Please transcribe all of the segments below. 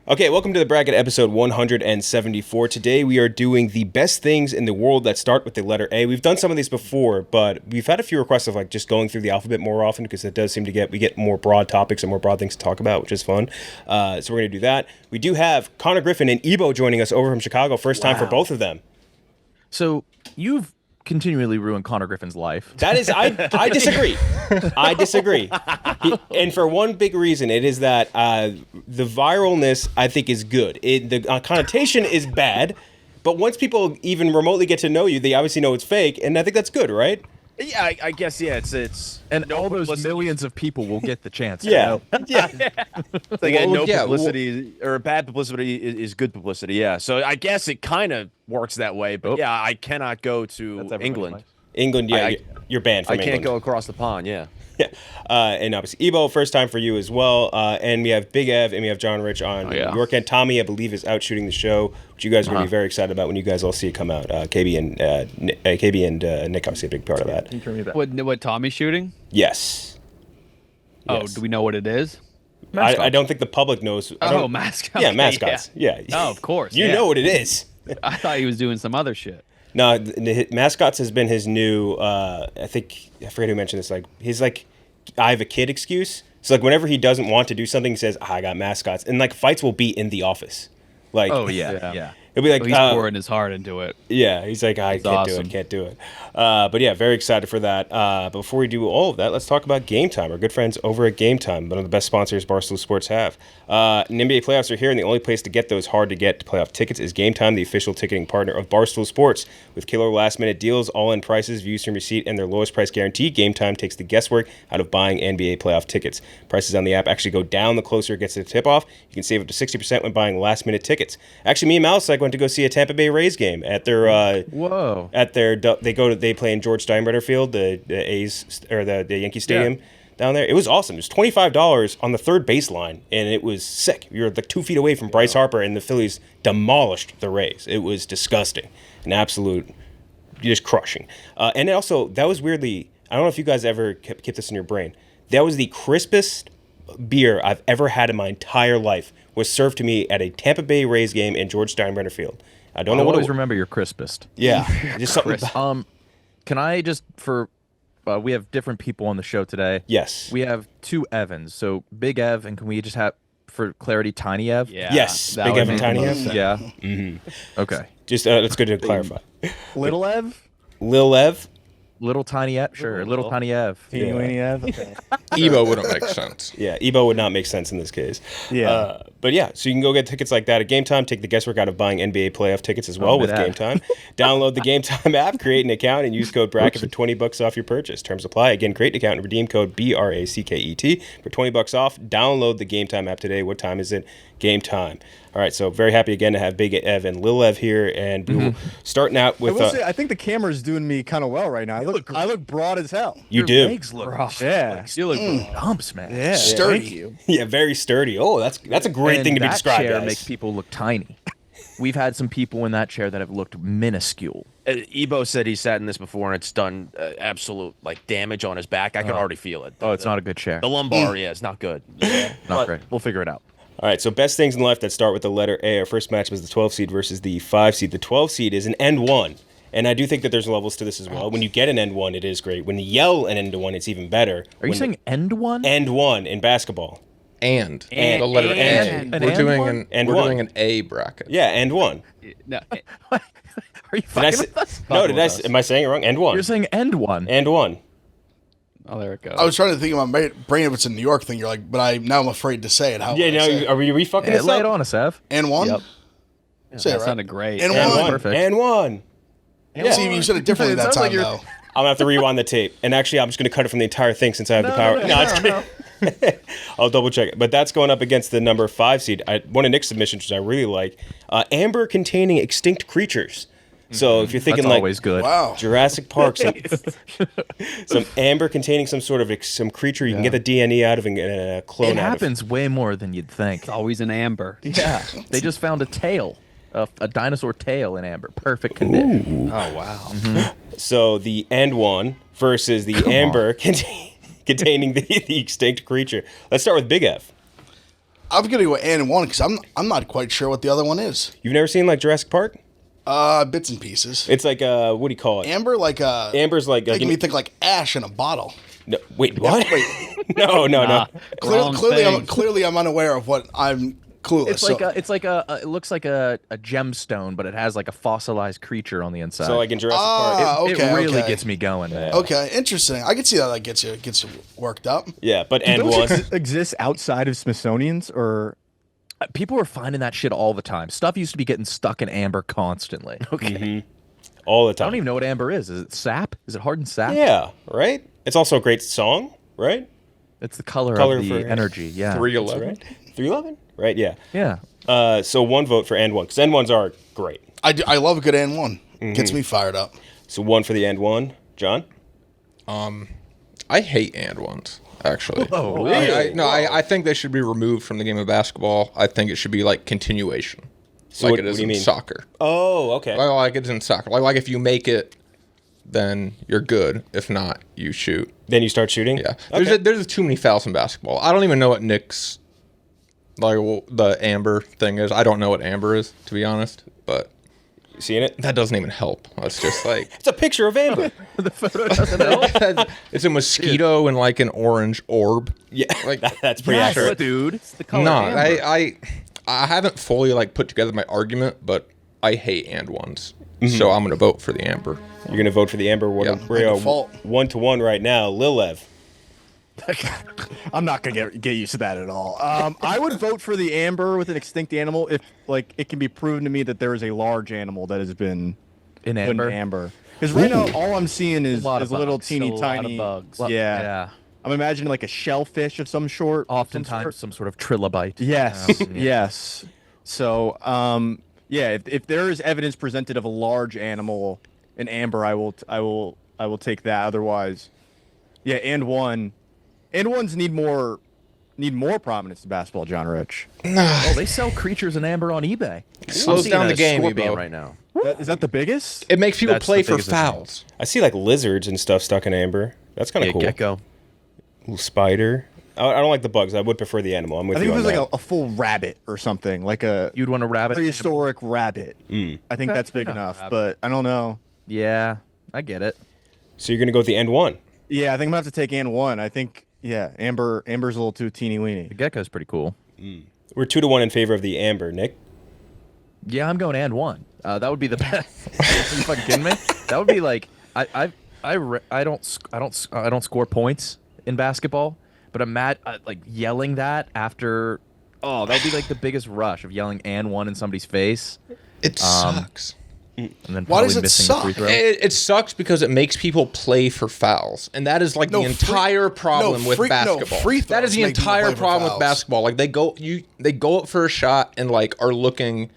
Okay, welcome to the bracket episode 174. Today we are doing the best things in the world that start with the letter A. We've done some of these before, but we've had a few requests of like just going through the alphabet more often because it does seem to we get more broad topics and more broad things to talk about, which is fun. So we're going to do that. We do have Connor Griffin and Ebo joining us over from Chicago. First time for both of them. So you've continually ruined Connor Griffin's life. That is, I disagree. I disagree. And for one big reason, it is that the viralness, I think, is good. The connotation is bad, but once people even remotely get to know you, they obviously know it's fake, and I think that's good, right? Yeah, I guess, yeah, it's And no all those publicity. millions of people will get the chance. Yeah. Yeah. It's like publicity or bad publicity is good publicity. Yeah, so I guess it kind of works that way. But yeah, I cannot go to England. England, yeah, you're banned from I England. can't go across the pond. Yeah. Yeah, and obviously Ebo, first time for you as well. And we have Big Ev and we have John Rich on New York end. Tommy, I believe, is out shooting the show, which you guys are going to be very excited about when you guys all see it come out. KB and Nick obviously a big part of that. Can you turn me back? What Tommy's shooting? Yes. Oh, Yes. do we know what it is? I don't think the public knows. Mascots. Yeah, mascots. Yeah. Oh, of course. You know what it is. I thought he was doing some other shit. No, mascots has been his new. I forget who mentioned this. Like he's like, I have a kid excuse. So like whenever he doesn't want to do something, he says, I got mascots, and like fights will be in the office. Like, Oh yeah. It'll be like He's pouring his heart into it. Yeah, he's like, I can't do it. But yeah, very excited for that. But before we do all of that, let's talk about Game Time. Our good friends over at Game Time, one of the best sponsors Barstool Sports have. And NBA playoffs are here, and the only place to get those hard-to-get playoff tickets is Game Time, the official ticketing partner of Barstool Sports. With killer last-minute deals, all-in prices, views from receipt, and their lowest price guarantee, Game Time takes the guesswork out of buying NBA playoff tickets. Prices on the app actually go down the closer it gets to the tip-off. You can save up to 60% when buying last-minute tickets. Actually, me and Mouse went to go see a Tampa Bay Rays game at their they play in George Steinbrenner Field, the A's or the Yankee Stadium down there. It was awesome. It was $25 on the third baseline, and it was sick. You were like 2 feet away from Bryce Harper, and the Phillies demolished the Rays. It was disgusting, an absolute just crushing. And also that was weirdly, I don't know if you guys ever kept this in your brain. That was the crispest beer I've ever had in my entire life. Was served to me at a Tampa Bay Rays game in George Steinbrenner Field. I don't know what. Always remember your crispest. Yeah, just something. Can I just we have different people on the show today. Yes. We have two Evans. So Big Ev, and can we just have, for clarity, Tiny Ev? Yeah. Yes. that Big would Ev and make the Tiny most Ev. sense. Yeah. Mm-hmm. Okay. Just let's go to clarify. Little Ev? Lil Ev. Little Tiny Ev. Sure. Little Tiny Ev. Teeny weeny Ev? Okay. Ebo wouldn't make sense. Yeah, Ebo would not make sense in this case. Yeah. But yeah, so you can go get tickets like that at Game Time. Take the guesswork out of buying NBA playoff tickets as well with that. Game Time. Download the Game Time app, create an account, and use code BRACKET for $20 off your purchase. Terms apply. Again, create an account and redeem code BRACKET for $20 off. Download the Game Time app today. What time is it? Game Time. All right, so very happy again to have Big Ev and Lil Ev here, and we will starting out with. I will say, I think the camera's doing me kind of well right now. I look broad as hell. You Your do. legs look Yeah. You look dumps, man. Yeah. Sturdy. Thank you. Yeah, very sturdy. Oh, that's a great And thing to be that described chair as. makes people look tiny. We've had some people in that chair that have looked minuscule. Ebo said he sat in this before and it's done absolute like damage on his back. I can already feel it. Oh, it's not a good chair. The lumbar, yeah, it's not good. Not great. We'll figure it out. All right, so best things in life that start with the letter A. Our first match was the 12 seed versus the 5 seed. The 12 seed is an end one, and I do think that there's levels to this as well. When you get an end one, it is great. When you yell an end one, it's even better. Are you saying end one? End one in basketball? And the letter and. A. An We're and doing one? doing an A bracket. Yeah, end one. No, Are you Did I fucking say, with us? no, am I saying it wrong? End one. You're saying end one. End one. oh, there it goes. I was trying to think in my brain if it's a New York thing. You're like, but I'm afraid to say it. How Yeah, would I say it? no, are we fucking Hey, this lay up? it on us, Ev. And one? Yep. Say it that right. sounded great. And And one. one. Perfect. And one. See, you said it differently It that sounds time, like you're- though. I'm going to have to rewind the tape. And actually, I'm just going to cut it from the entire thing since I have the power. It's kidding. I'll double check it. But that's going up against the number 5 seed. One of Nick's submissions, which I really like. Amber containing extinct creatures. So if you're thinking That's like always good. Wow. Jurassic Park, some amber containing some sort of some creature you can get the DNA out of and a clone It out happens way more than you'd think. It's always an amber. Yeah. They just found a tail, a dinosaur tail in amber. Perfect condition. Oh, wow. of. So the end one versus the amber containing the extinct creature. Let's start with Big F. I'm gonna go and one because I'm not quite sure what the other one is. You've never seen like Jurassic Park? Bits and pieces. It's like what do you call it? Amber, like Amber's like making me think like ash in a bottle. No, wait, what? Wait, no. Clearly, I'm unaware of what I'm clueless. It looks like a gemstone, but it has like a fossilized creature on the inside. So like in Jurassic Park. It really gets me going, man. Okay, interesting. I can see how that gets you worked up. Yeah, but Do and those one. exist outside of Smithsonian's or? People are finding that shit all the time. Stuff used to be getting stuck in amber constantly. Okay. All the I time. don't even know what amber is. Is it sap? Is it hardened sap? Yeah, right? It's also a great song, right? It's the color Color of the for energy. Yeah. 311. Right? 311? Right, yeah. Yeah. So one vote for and one, because and ones are great. I love a good and one. Gets me fired up. So one for the and one. John? I hate and ones, actually. Oh, I think they should be removed from the game of basketball. I think it should be like continuation. So like what it is do you in mean? soccer. Oh, okay. Like it's in soccer. Like if you make it, then you're good. If not, you shoot. Then you start shooting? Yeah. Okay. There's too many fouls in basketball. I don't even know what Nick's the amber thing is. I don't know what amber is, to be honest. But Seeing it? that doesn't even help. It's just like It's a picture of Amber. The photo doesn't help. it's a mosquito and like an orange orb. Yeah, Like that's pretty Yes, accurate. dude. It's the color No, amber. I haven't fully like put together my argument, but I hate and ones. So I'm gonna vote for the amber. You're going to vote for the Amber. Yeah. We're By default. 1-1 right now. Lilev. I'm not gonna get used to that at all. I would vote for the amber with an extinct animal if like it can be proven to me that there is a large animal that has been In put amber. in amber. Because right now all I'm seeing is lot of little bugs. teeny A lot tiny of bugs. Yeah. Yeah. I'm imagining like a shellfish of some sort. Oftentimes some sort of trilobite. Yes. Yes. So yeah, if there is evidence presented of a large animal in amber, I will take that. Otherwise, yeah, and ones need more prominence in basketball, John Rich. Oh, they sell creatures in amber on eBay. Slows I'm seeing down a the game, scorpion Ebo. right now. Is that the biggest? It makes people That's play the for biggest issue. fouls. I see like lizards and stuff stuck in Amber. That's kind of cool. Gecko. Ooh, spider. I don't like the bugs. I would prefer the animal. I'm with I think you it on was that. like a full rabbit or something, like a You'd want a rabbit? prehistoric rabbit. I think that's big enough, but I don't know. Yeah, I get it. So you're going to go with the end one. Yeah, I think I'm gonna have to take and one. I think amber's a little too teeny The weeny. gecko's pretty cool. We're 2-1 in favor of the Amber, Nick. Yeah, I'm going and one. That would be the best. Are you fucking kidding me? That would be like I don't score points in basketball, but I'm mad like yelling that after. Oh, that would be like the biggest rush of yelling and one in somebody's face, It sucks. and then Why probably does it missing suck? a free throw. It sucks because it makes people play for fouls, and that is like the entire problem with basketball. free That is throws the make people entire play for problem with fouls. basketball. Like they go up for a shot and like are looking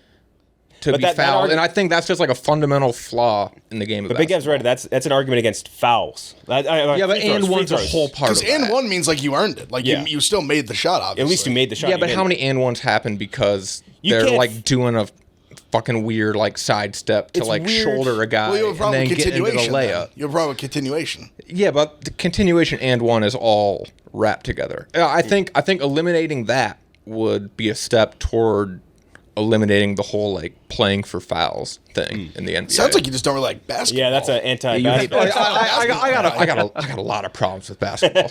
to But be that fouled, argu- and I think that's just like a fundamental flaw in the game of But Big Ev's basketball. right. That's an argument against fouls. Yeah, but and one's a whole part Because of and that. one means like you earned it. Like Yeah. you still made the shot. Obviously. At least you made the shot. Yeah, You but hit how it. many and ones happen because You they're can't like doing a fucking weird like sidestep to It's like weird. shoulder a guy Well, you have a and problem then with get into the continuation. then. layup. You have a problem with continuation. Yeah, but the continuation and one is all wrapped together. I think eliminating that would be a step toward eliminating the whole like playing for fouls thing in the NBA. Sounds like you just don't really like basketball. Yeah, that's an anti-basketball. I got a lot of problems with basketball.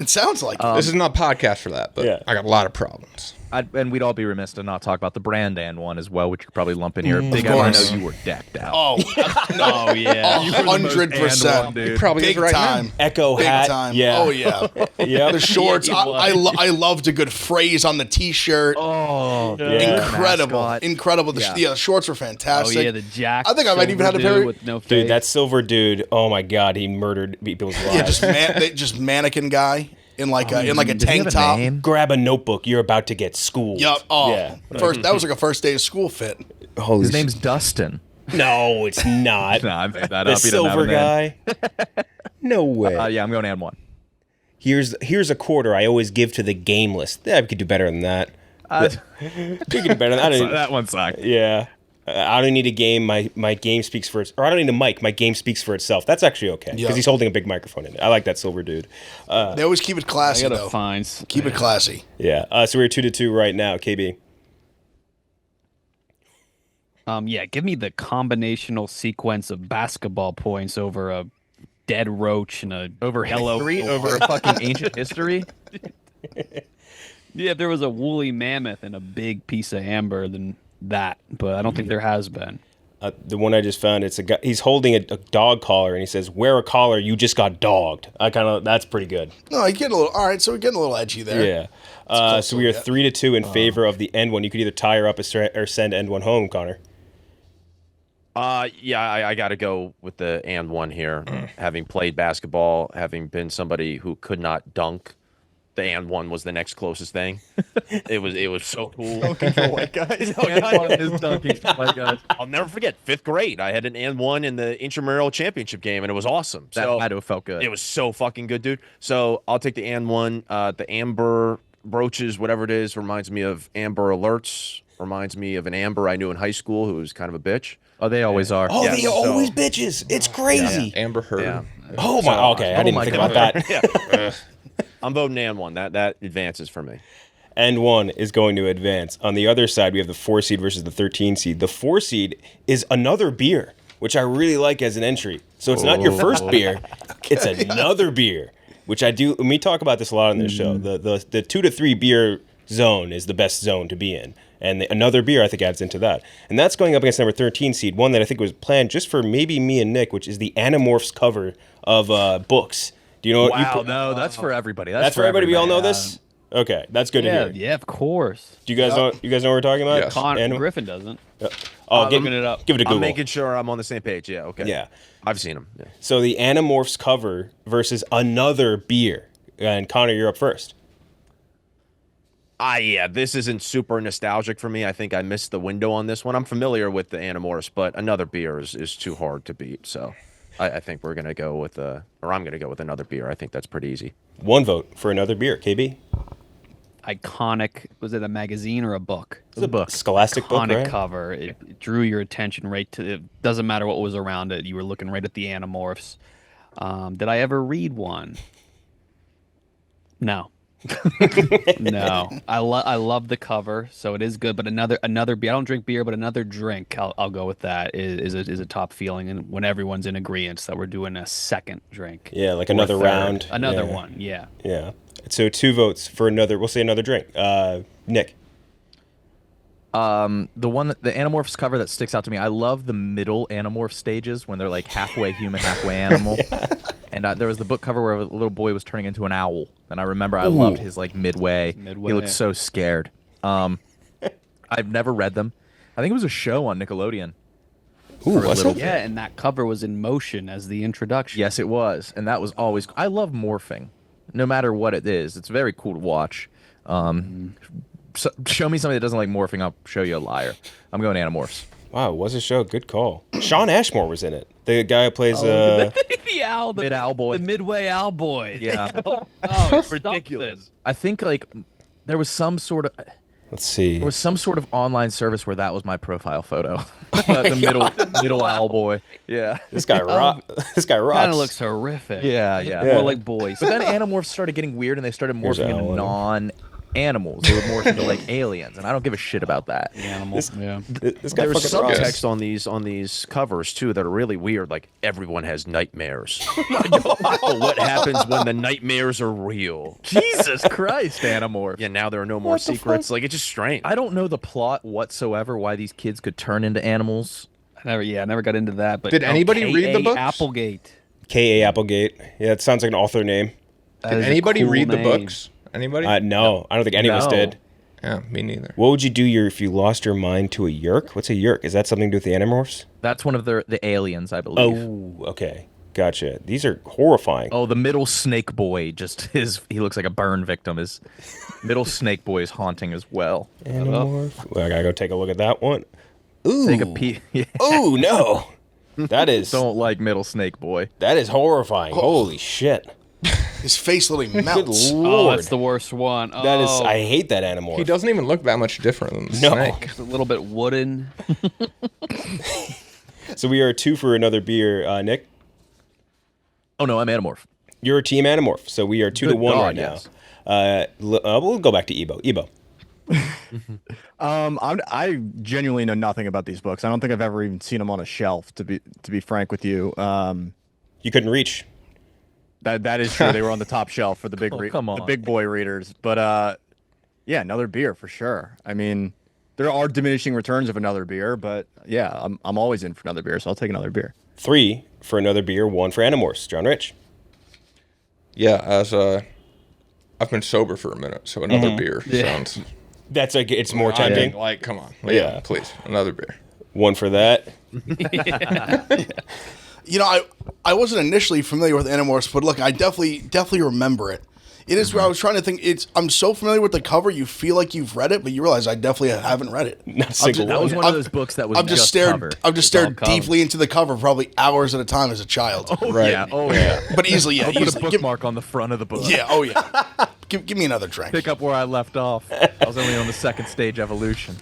It sounds like it. This is not a podcast for that, but Yeah. I got a lot of problems. And we'd all be remiss to not talk about the brand and one as well, which you could probably lump in here. Big Of Ev, I course. know you were decked out. Oh, Oh yeah, 100%. Probably Big is right now. time. Echo Big hat. time. Yeah. Oh yeah. Yeah. The shorts. Yeah, you I loved a good phrase on the T-shirt. Oh, Yeah. Incredible. mascot. Incredible. The shorts were Oh fantastic. yeah, the Jack. I think I might even silver had a pair- dude with no face. Dude, that silver dude. Oh my God, he murdered people's lives. Yeah, just mannequin guy in like a Does he tank have a top. name? Grab a notebook. You're about to get schooled. Yup. Oh, Yeah. that was like a first day of school fit. Holy His name's Dustin. No, it's not. Nah, I made that The up. He doesn't have silver a name. guy. No way. Yeah, I'm going and one. Here's a quarter I always give to the gameless. Yeah, we could do better than that. We could do better than that. That one sucked. Yeah. I don't need a game. My game speaks for or I don't need a mic. My game speaks for itself. That's actually okay because he's holding a big microphone in it. I like that silver dude. They always keep it classy, though. Keep it classy. Yeah. So we're 2-2 right now. KB. Give me the combinational sequence of basketball points over a dead roach and a history, over a fucking ancient history. Yeah, if there was a woolly mammoth and a big piece of amber, then that. But I don't think there has been. The one I just found, it's a guy. He's holding a dog collar, and he says, "Wear a collar, you just got dogged." That's pretty good. No, you get a little. All right, so we're getting a little edgy there. Yeah. So we are 3-2 in favor of the end one. You could either tie her up or send end one home, Connor. I got to go with the and one here. Having played basketball, having been somebody who could not dunk, the and one was the next closest thing. It was so cool. Dunking for white guys. Is dunking for white guys. I'll never forget 5th grade. I had an and one in the intramural championship game, and it was awesome. That so had to have felt good. It was so fucking good, dude. So I'll take the and one. The amber brooches, whatever it is, reminds me of Amber Alerts. Reminds me of an Amber I knew in high school who was kind of a bitch. Oh, they always are. Oh, they are always bitches. It's crazy. Amber Heard. Yeah. Oh my. Okay, I didn't think about that. I'm voting and one. That advances for me. And one is going to advance. On the other side, we have the 4 seed versus the 13 seed. The 4 seed is another beer, which I really like as an entry. So it's not your first beer; it's another beer, which I do. And we talk about this a lot on this show. The 2 to 3 beer zone is the best zone to be in. And another beer, I think, adds into that. And that's going up against number 13 seed, one that I think was planned just for maybe me and Nick, which is the Animorphs cover of books. Do you know? Wow, no, that's for everybody. That's for everybody. We all know this? Okay, that's good to hear. Yeah, of course. Do you guys know? You guys know what we're talking about? Yes. Griffin doesn't. Looking it up. Give it a Google. I'm making sure I'm on the same page. Yeah, okay. Yeah. I've seen them. Yeah. So the Animorphs cover versus another beer. And Connor, you're up first. This isn't super nostalgic for me. I think I missed the window on this one. I'm familiar with the Animorphs, but another beer is too hard to beat. So I think we're going to go with I'm going to go with another beer. I think that's pretty easy. One vote for another beer. KB? Iconic. Was it a magazine or a book? It's a book. Scholastic book, Iconic right? cover. It drew your attention right to it. Doesn't matter what was around it. You were looking right at the Animorphs. Did I ever read one? No. No, I love the cover, so it is good. But another beer. I don't drink beer, but another drink. I'll go with that. Is a top feeling, and when everyone's in agreement that we're doing a second drink. Yeah, like another round. Another one. Yeah. Yeah. So 2 votes for another. We'll say another drink. Nick. The Animorphs cover that sticks out to me. I love the middle Animorph stages when they're like halfway human, halfway animal. And there was the book cover where a little boy was turning into an owl, and I remember I loved his like midway. He looked so scared. I've never read them. I think it was a show on Nickelodeon. Ooh, was it? Yeah, and that cover was in motion as the introduction. Yes, it was, and that was always. I love morphing, no matter what it is. It's very cool to watch. So, show me somebody that doesn't like morphing, I'll show you a liar. I'm going Animorphs. Wow, it was a show. Good call. Sean Ashmore was in it. The guy who plays the owl, the mid-owl boy. The midway owl boy. Yeah. It's ridiculous. I think like there was some sort of Let's see. there was some sort of online service where that was my profile photo. the middle owl boy. Yeah. This guy rocks. This guy rocks. Kind of looks horrific. Yeah. More like boys. But then Animorphs started getting weird and they started Here's morphing into Alan. non-animals. They would morph into like aliens, and I don't give a shit about that. Animals. Yeah. This guy There's fucking rocks. subtext on these covers too that are really weird. Like everyone has nightmares. But what happens when the nightmares are real? Jesus Christ, Animorph. Yeah, now there are no more secrets. Like it's just strange. I don't know the plot whatsoever why these kids could turn into animals. I never got into that. But Did anybody read the books? Applegate. K.A. Applegate. Yeah, it sounds like an author name. Did anybody read the books? Anybody? No, I don't think any of us did. Yeah, me neither. What would you do if you lost your mind to a yerk? What's a yerk? Is that something to do with the Animorphs? That's one of the aliens, I believe. Oh, okay. Gotcha. These are horrifying. Oh, the middle snake boy he looks like a burn victim. His middle snake boy is haunting as well. Animorph. Well, I gotta go take a look at that one. Ooh. Take a peek. Yeah. Ooh, no. That is Don't like middle snake boy. that is horrifying. Holy shit. His face literally melts. Oh, that's the worst one. Oh, That is, I hate that Animorph. He doesn't even look that much different than the No. snake. it's a little bit wooden. So we are 2 for another beer. Nick, Oh no, I'm Animorph. you're a team Animorph. So we are 2 to Good 1 God, right yes. now. We'll go back to Ebo. Ebo. I genuinely know nothing about these books. I don't think I've ever even seen them on a shelf. To be frank with you, You couldn't reach. that is true. They were on the top shelf for the big come the on. big boy readers. But yeah, another beer for sure. I mean, there are diminishing returns of another beer, but yeah, I'm always in for another beer, so I'll take another beer. 3 for another beer, 1 for Animorphs. John Rich. Yeah, as I've been sober for a minute, so another beer sounds. That's like, it's more tempting. Like, come on. Yeah. Yeah, please, another beer. 1 for that. You know, I wasn't initially familiar with Animorphs, but look, I definitely remember it. It is where I was trying to think. I'm so familiar with the cover, you feel like you've read it, but you realize I definitely haven't read it. Not a single That was one. one of those books that was I've just cover. stared cover. deeply into the cover probably hours at a time as a child. Right. Yeah. Oh yeah. But easily, yeah. I'll put a Give, bookmark on the front of the book. yeah. Oh yeah. Give me another drink. Pick up where I left off. I was only on the second stage evolution.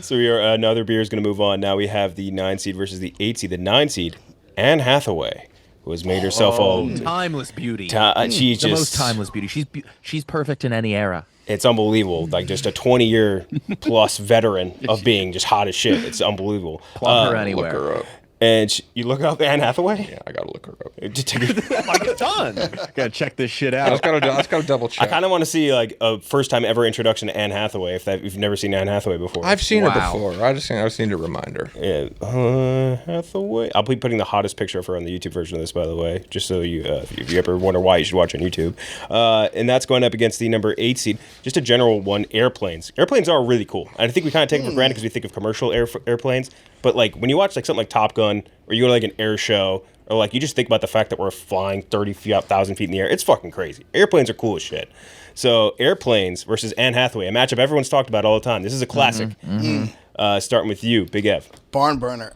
So we are another beer is going to move on. Now we have the 9 seed versus the 8 seed. The 9 seed, Anne Hathaway, who has made herself Timeless beauty. she's The just most timeless beauty. She's perfect in any era. It's unbelievable. Like just a 20-year plus veteran of being just hot as shit. It's unbelievable. Plumb her Look anywhere. her up. And you look up Anne Hathaway. Yeah, I gotta look her up. Done. Gotta check this shit I out. just gotta double I check. kind of want to see like a first time ever introduction to Anne Hathaway if you've never seen Anne Hathaway before. I've seen her Wow. before. I just need a reminder. Yeah, Hathaway. I'll be putting the hottest picture of her on the YouTube version of this, by the way, just so you, if you ever wonder why, you should watch on YouTube. And that's going up against the number 8 seed. Just a general one, airplanes. Airplanes are really cool. And I think we kind of take them for granted because we think of commercial airplanes. But like when you watch like something like Top Gun, or you go to like an air show, or like you just think about the fact that we're flying 30,000 feet in the air, it's fucking crazy. Airplanes are cool as shit. So airplanes versus Anne Hathaway, a matchup everyone's talked about all the time. This is a classic. Starting with you, Big Ev. Barn burner.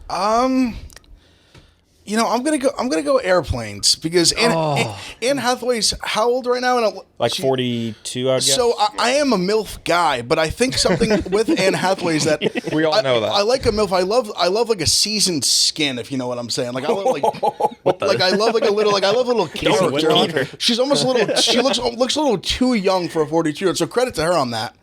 You know, I'm gonna go airplanes because Anne Hathaway's how old right now? And Like 42, I guess. So I am a MILF guy, but I think something with Anne Hathaway is that We all know that. I like a MILF. I love like a seasoned skin, if you know what I'm saying. Like I love I love a little character. She's almost a little. She looks a little too young for a 42-year-old. So credit to her on that.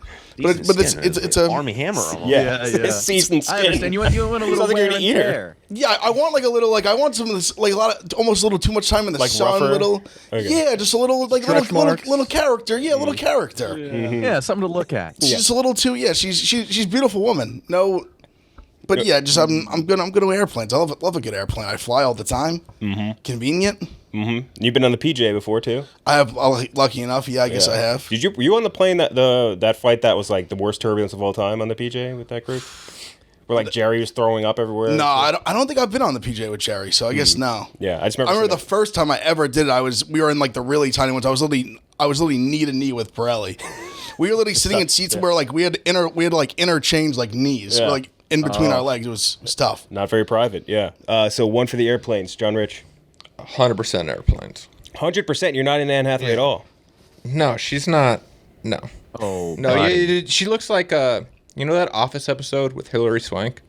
But it's a Army Hammer. Almost. yeah, seasoned skin. I understand. You want a little Sounds like you're wear gonna and eat her. tear. Yeah, I want like a little I want some of this like a lot of almost a little too much time in the Like sun, rougher? little Okay. yeah, just a little like Stretch marks. little character, yeah, little character. Yeah, something to look at. She's just a little too she's a beautiful woman. No, but yeah, just I'm gonna airplanes. I love a good airplane. I fly all the time. Convenient. You've been on the PJ before too. I have lucky enough. Yeah, I guess I have. Were you on the plane that flight that was like the worst turbulence of all time on the PJ with that group? Where like Jerry was throwing up everywhere. No, I don't think I've been on the PJ with Jerry, so I guess no. Yeah, I just I remember. remember the first time I ever did it. We were in like the really tiny ones. I was literally knee to knee with Pirelli. We were literally sitting in seats where like we had to like interchange like knees, Yeah. like in between our legs. It was tough. Not very private. Yeah. So 1 for the airplanes, John Rich. 100% airplanes. 100%. You're not in Anne Hathaway at all. No, she's not. No. Oh, No, buddy. she looks like you know that Office episode with Hillary Swank?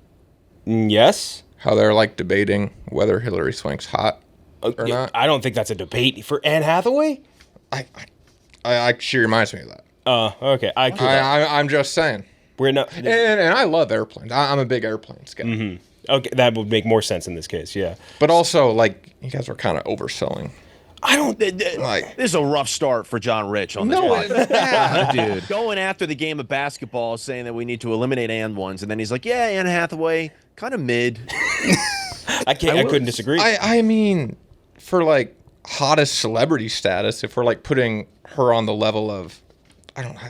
Yes. How they're like debating whether Hillary Swank's hot or Yeah, not. I don't think that's a debate for Anne Hathaway. She reminds me of that. Okay. I'm just saying. We're not. And I love airplanes. I'm a big airplanes guy. Okay, that would make more sense in this case. Yeah. But also, like, you guys are kind of overselling. I don't. Like- This is a rough start for John Rich on this No, podcast. dude. Going after the game of basketball, saying that we need to eliminate and ones, and then he's like, "Yeah, Anne Hathaway, kind of mid." I couldn't disagree. I mean, for like hottest celebrity status, if we're like putting her on the level of, I don't know,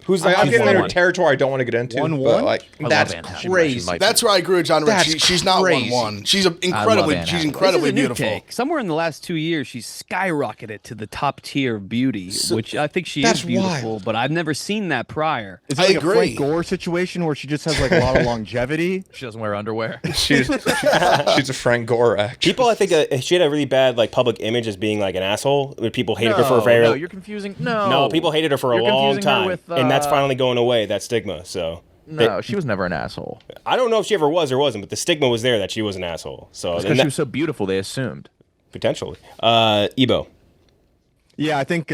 Who's the I'm getting into one. territory I don't want to get into. 1-1? But like love that's Anne Hathaway. crazy. That's where I agree with John Rich. That's She's not crazy. 1-1. She's Anne incredibly Hathaway. beautiful. Take. Somewhere in the last 2 years, she's skyrocketed to the top tier of beauty, which I think she that's is beautiful. wild. But I've never seen that prior. Is it I like agree. a Frank Gore situation where she just has like a lot of longevity? She doesn't wear underwear. she's a Frank Gore actress. People, I think she had a really bad like public image as being like an asshole. People hated her for a No, very you're confusing. No, no. People hated her for a You're long confusing her time, with, and that's finally going away. That stigma. So No, she was never an asshole. I don't know if she ever was or wasn't, but the stigma was there that she was an asshole. So Because she was so beautiful, they assumed. potentially, Ebo. Yeah, I think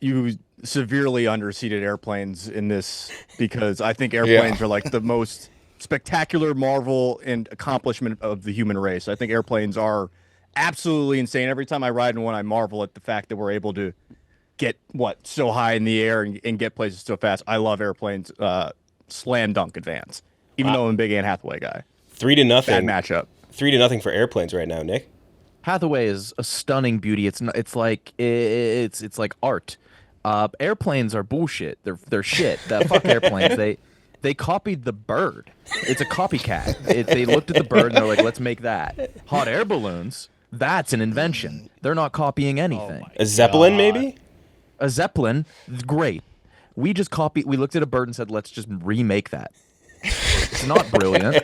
you severely underseated airplanes in this because I think airplanes are like the most spectacular marvel and accomplishment of the human race. I think airplanes are absolutely insane. Every time I ride in one, I marvel at the fact that we're able to get so high in the air and get places so fast. I love airplanes. Slam dunk advance. Even though I'm a big Anne Hathaway guy. 3-0. Bad matchup. 3-0 for airplanes right now, Nick. Hathaway is a stunning beauty. It's like art. Airplanes are bullshit. They're shit. Fuck airplanes. They copied the bird. It's a copycat. They looked at the bird and they're like, let's make that. Hot air balloons. That's an invention. They're not copying anything. A Zeppelin, maybe? A Zeppelin, great. We looked at a bird and said, let's just remake that. It's not brilliant.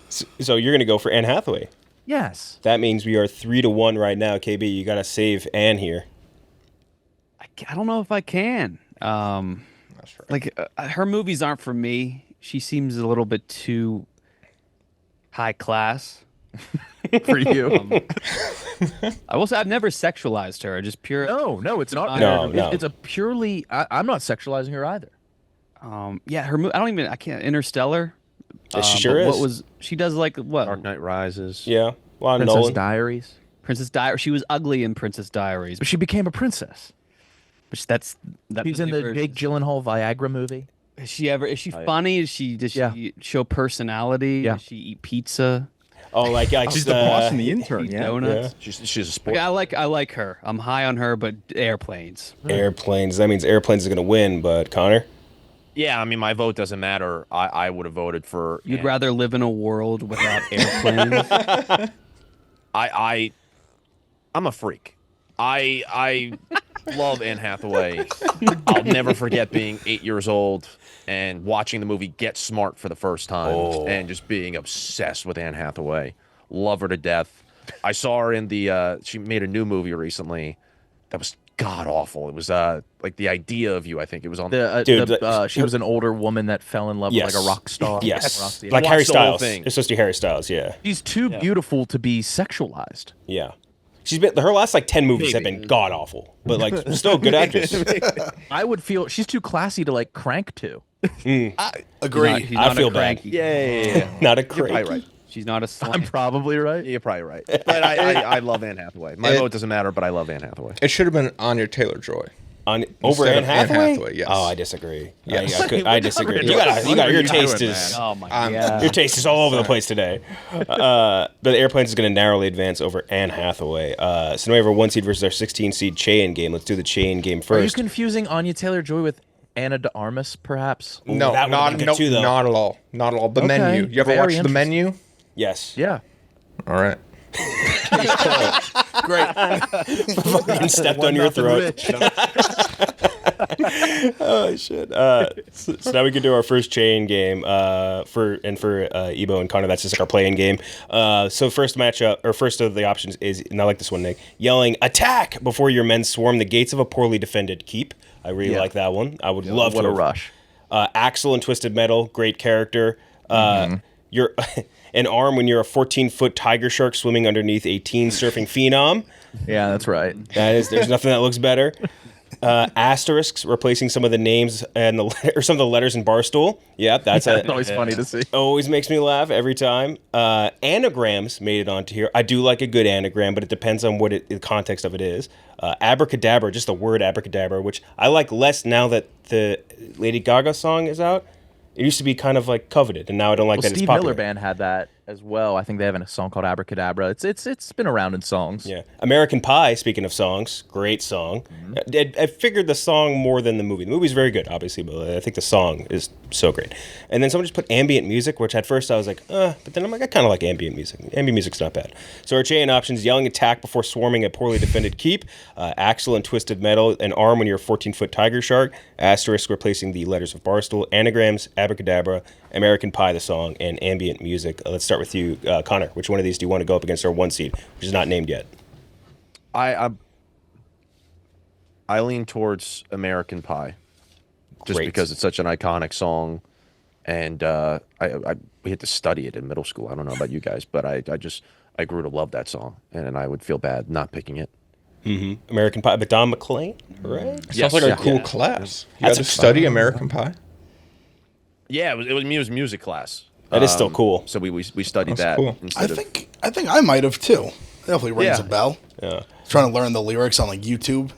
So you're going to go for Anne Hathaway. Yes. That means we are 3-1 right now, KB. You got to save Anne here. I don't know if I can. That's right. Like her movies aren't for me. She seems a little bit too high class. For you. I will say I've never sexualized her. Just pure. No, it's not. No, no. It's a purely. I'm not sexualizing her either. Yeah, her. I can't. Interstellar. She sure but is. What was she does like what? Dark Knight Rises. Yeah. A lot of Princess Nolan. Diaries. Princess Diaries. She was ugly in Princess Diaries. But she became a princess. But that's She's in the Jake Gyllenhaal Viagra movie. Is she funny? Does she show personality? Yeah. Does she eat pizza? Oh, like She's the boss in the intern, Eat yeah. donuts? She's a sport. I like her. I'm high on her, but airplanes. Airplanes. That means airplanes is going to win, but Connor? Yeah, I mean, my vote doesn't matter. I would have voted for. You'd Anne. rather live in a world without airplanes? I'm a freak. I love Anne Hathaway. I'll never forget being 8 years old and watching the movie Get Smart for the first time and just being obsessed with Anne Hathaway. Love her to death. I saw her in she made a new movie recently that was god awful. It was like The Idea of You, I think. It was on She was an older woman that fell in love with like a rock star. Yes. Rock- Like Watch Harry the whole Styles. thing. It's supposed to be Harry Styles, yeah. She's too beautiful to be sexualized. Yeah. She's been her last like 10 movies have been god awful, but like still a good actress. I would feel she's too classy to like crank to. Agree. She's I not feel a bad. cranky. Yeah. Not a You're probably cranky. right. She's not a slut. I'm probably right. You're probably right. But I love Anne Hathaway. My vote doesn't matter, but I love Anne Hathaway. It should have been Anya Taylor-Joy. Over Instead Anne of Anne Hathaway? Hathaway, yes. Oh, I disagree. Yes. I disagree. You got your taste is Oh my god. your taste is all over the place today. But the airplanes is going to narrowly advance over Anne Hathaway. So now we have our 1 seed versus our 16 seed Cheah game. Let's do the Cheah game Are you first. confusing Anya Taylor-Joy with Anna de Armas, perhaps? No, that would've not been good too, though. not at all. Not at all. The Okay, menu. You ever very watch the interesting. menu? Yes. Yeah. All right. Great. Fucking stepped on your throat. Oh shit! So now we can do our first chain game for Ebo and Connor. That's just like our play-in game. So first matchup or first of the options is, and I like this one, Nick, yelling "attack" before your men swarm the gates of a poorly defended keep. I really like that one. I would love What to. a rush. Axel and Twisted Metal, great character. You're an arm when you're a 14-foot tiger shark swimming underneath a teen surfing phenom. Yeah, that's right. There's nothing that looks better. Asterisks replacing some of the names and or some of the letters in Barstool. Yeah, that's always funny to see. always makes me laugh every time. Anagrams made it onto here. I do like a good anagram, but it depends on what the context of it is. Abracadabra, just the word abracadabra, which I like less now that the Lady Gaga song is out. It used to be kind of like coveted, and now I don't like that Steve it's popular. Miller Band had that. as well. I think they have a song called Abracadabra. It's been around in songs. Yeah. American Pie, speaking of songs, great song. I figured the song more than the movie. The movie's very good, obviously, but I think the song is so great. And then someone just put ambient music, which at first I was like, but then I'm like, I kind of like ambient music. Ambient music's not bad. So our chain options: yelling attack before swarming a poorly defended keep, Axle and Twisted Metal, an arm when you're a 14-foot tiger shark, asterisk replacing the letters of Barstool, anagrams, Abracadabra, American Pie, the song, and ambient music. Let's start with you, Connor. Which one of these do you want to go up against our 1 seed, which is not named yet? I lean towards American Pie, just Great. because it's such an iconic song, and we had to study it in middle school. I don't know about you guys, but I grew to love that song, and I would feel bad not picking it. Mm-hmm. American Pie, but Don McLean, right? Sounds like a cool class. You had to study American Pie. Yeah, it was music class. That is still cool. So we studied That's that cool. instead of. I think I might have too. Definitely rings a bell. Yeah. Trying to learn the lyrics on like YouTube.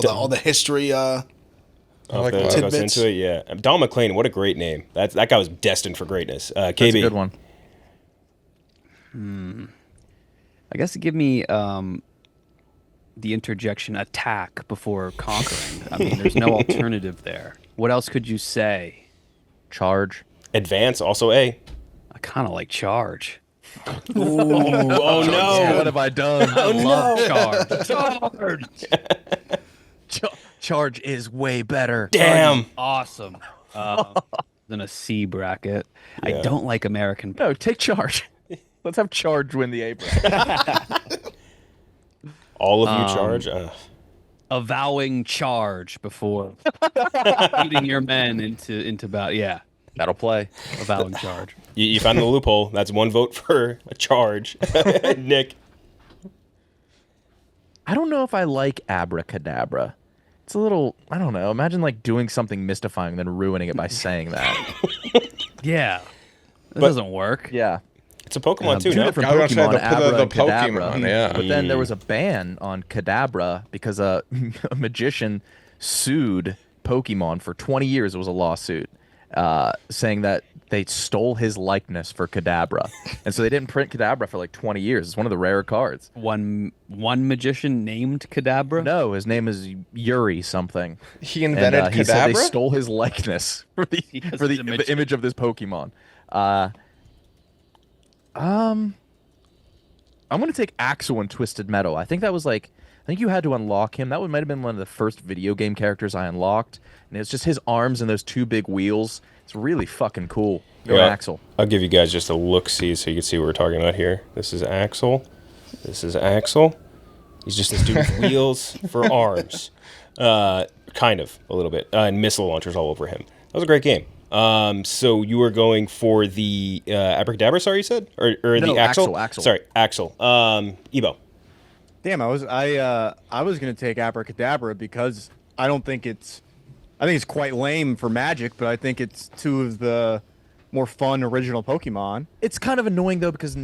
All the history. I like That that. goes Tidbits. into it, yeah. Don McLean, what a great name. That guy was destined for greatness. KB. That's a good one. I guess give me the interjection attack before conquering. I mean, there's no alternative there. What else could you say? Charge. Advance, also A. I kind of like charge. Oh no. What have I done? I love charge. Charge is way better. Damn. Awesome. Than a C bracket. I Yeah. don't like American. No, take charge. Let's have charge win the A bracket. All of you charge. Avowing charge before leading your men into battle. Yeah, That'll play. avowing charge. You found the loophole. That's 1 vote for a charge. Nick. I don't know if I like Abracadabra. It's a little, I don't know. Imagine like doing something mystifying, then ruining it by saying that. Yeah, that doesn't work. Yeah. It's a Pokemon too, Two no? different I was gonna Pokemon, say Abra the and Kadabra. Pokemon, yeah. But then there was a ban on Kadabra because a magician sued Pokemon for 20 years. It was a lawsuit saying that they stole his likeness for Kadabra. And so they didn't print Kadabra for like 20 years. It's one of the rare cards. One magician named Kadabra. No, his name is Yuri something. He invented And he said they Kadabra? stole his likeness for the Because for he's a the magician. image of this Pokemon. I'm gonna take Axel and Twisted Metal. I think that was like, I think you had to unlock him. That might have been one of the first video game characters I unlocked, and it's just his arms and those 2 big wheels. It's really fucking cool. Go Yeah. Axel. I'll give you guys just a look-see so you can see what we're talking about here. This is Axel. This is Axel. He's just this dude with wheels for arms. Kind of, a little bit. And missile launchers all over him. That was a great game. So you were going for the Abracadabra, sorry, you said? Or No, the Axel? Axel. Sorry, Axel. Ebo. Damn, I was gonna take Abracadabra because I think it's quite lame for Magic, but I think it's 2 of the more fun original Pokemon, It's kind of annoying though because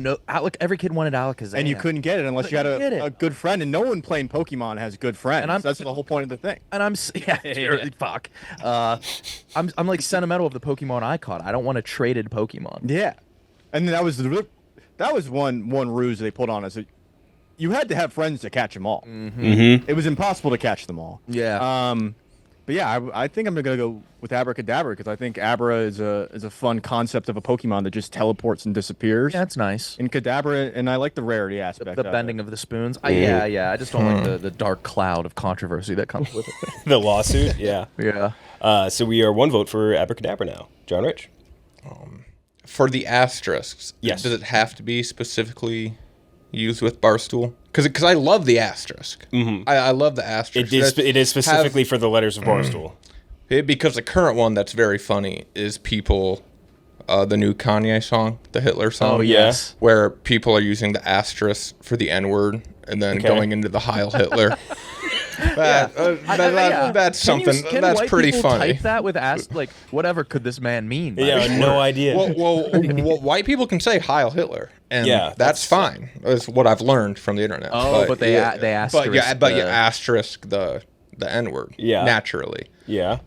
every kid wanted Alakazam, and you couldn't get it unless you had Couldn't get it. a good friend, and no one playing Pokemon has good friends. And That's the whole point of the thing. And fuck. I'm like sentimental of the Pokemon I caught. I don't want a traded Pokemon. Yeah, and that was one ruse they put on us. You had to have friends to catch them all. Mm-hmm. It was impossible to catch them all. Yeah. But yeah, I think I'm gonna go with Abracadabra because I think Abra is a fun concept of a Pokemon that just teleports and disappears. Yeah, that's nice. And Kadabra, and I like the rarity aspect. The of bending it. of the spoons. Yeah. I just don't like the dark cloud of controversy that comes with it. The lawsuit, yeah. Yeah. So we are 1 vote for Abracadabra now. John Rich. For the asterisks, Yes. does it have to be specifically used with Barstool? Because I love the asterisk. Mm-hmm. I love the asterisk. It is specifically for the letters of Barstool. Because the current one that's very funny is people, the new Kanye song, the Hitler song. Oh, yes. Where people are using the asterisk for the N-word and then Okay. going into the Heil Hitler. That's Can something. can That's white pretty people funny. Type that with like whatever could this man mean? by Yeah, this no word? idea. Well, white people can say Heil Hitler, and Yeah, that's fine. That's what I've learned from the internet. Oh, but they yeah, asterisk but you the- asterisk the N word. Yeah. naturally. Yeah.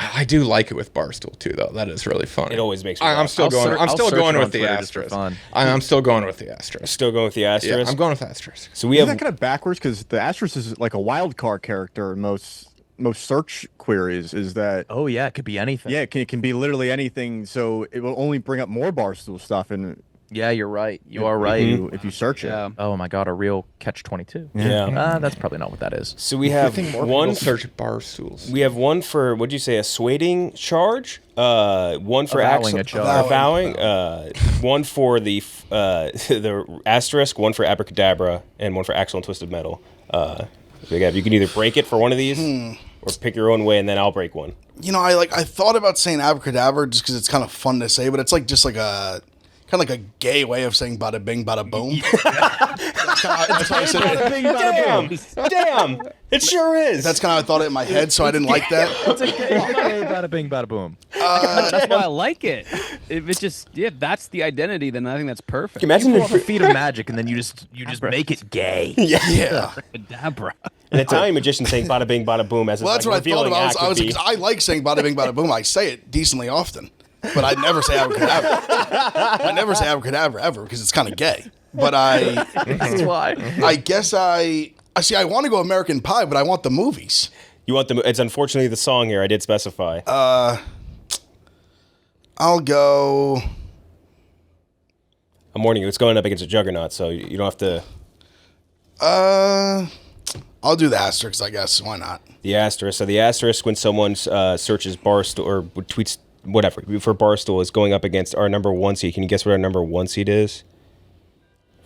I do like it with Barstool too, though. That is really funny. It always makes me I'm laugh. still going. I'm I'll still search going it on with the Twitter just for asterisk. fun. I'm still going with the asterisk. Still going with the asterisk. Yeah, I'm going with asterisk. So we Isn't have that kind of backwards? Because the asterisk is like a wild card character in most search queries. Is that? Oh yeah, it could be anything. Yeah, it can be literally anything. So it will only bring up more Barstool stuff, and Yeah, you're right. You are right. if you search it. Yeah. Oh my god, a real catch-22. Yeah. That's probably not what that is. So we have one. People search Barstools. We have one for what'd you say? A swaying charge. One for Avowing axle. a charge. Avowing. One for the the asterisk. One for abracadabra, and one for axle and twisted metal. You can either break it for one of these, or pick your own way, and then I'll break one. You know, I thought about saying abracadabra just because it's kind of fun to say, but it's like just like a kind of like a gay way of saying bada bing, bada boom. That's how I said it. Damn! It sure is. That's kind of how I thought it in my head, so I didn't like that. It's okay. Bada bing, bada boom. That's why I like it. If it's just that's the identity, then I think that's perfect. Imagine Pull off a if feat of magic, and then you just make it gay. Yeah. Abracadabra. an Italian magician saying bada bing, bada boom as Well, that's what I thought about. I I like saying bada bing, bada boom. I say it decently often, but I never say abracadabra. I never say abracadabra ever because it's kind of gay. But That's why. I guess I see. I want to go American Pie, but I want the movies. You want the? It's unfortunately the song here. I did specify. I'll go. I'm warning you. It's going up against a juggernaut, so you don't have to. I'll do the asterisk, I guess. Why not? The asterisk. So the asterisk when someone searches Barstool or tweets whatever for Barstool is going up against our number one seed. Can you guess what our number one seed is?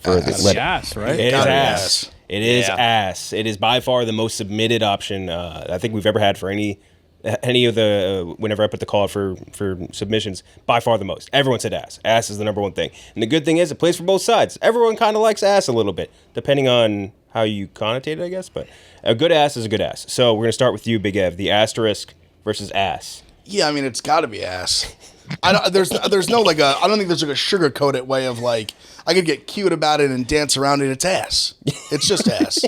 For the Yes, right? It is Gotta be ass. ass. It is Yeah. ass. It is by far the most submitted option I think we've ever had for any of the whenever I put the call out for submissions. By far the most. Everyone said ass. Ass is the number one thing. And the good thing is it plays for both sides. Everyone kind of likes ass a little bit, depending on how you connotate it, I guess. But a good ass is a good ass. So we're gonna start with you, Big Ev. The asterisk versus ass. Yeah, I mean it's got to be ass. There's no like I don't think there's like a sugarcoated way of like I could get cute about it and dance around it. It's ass. It's just ass.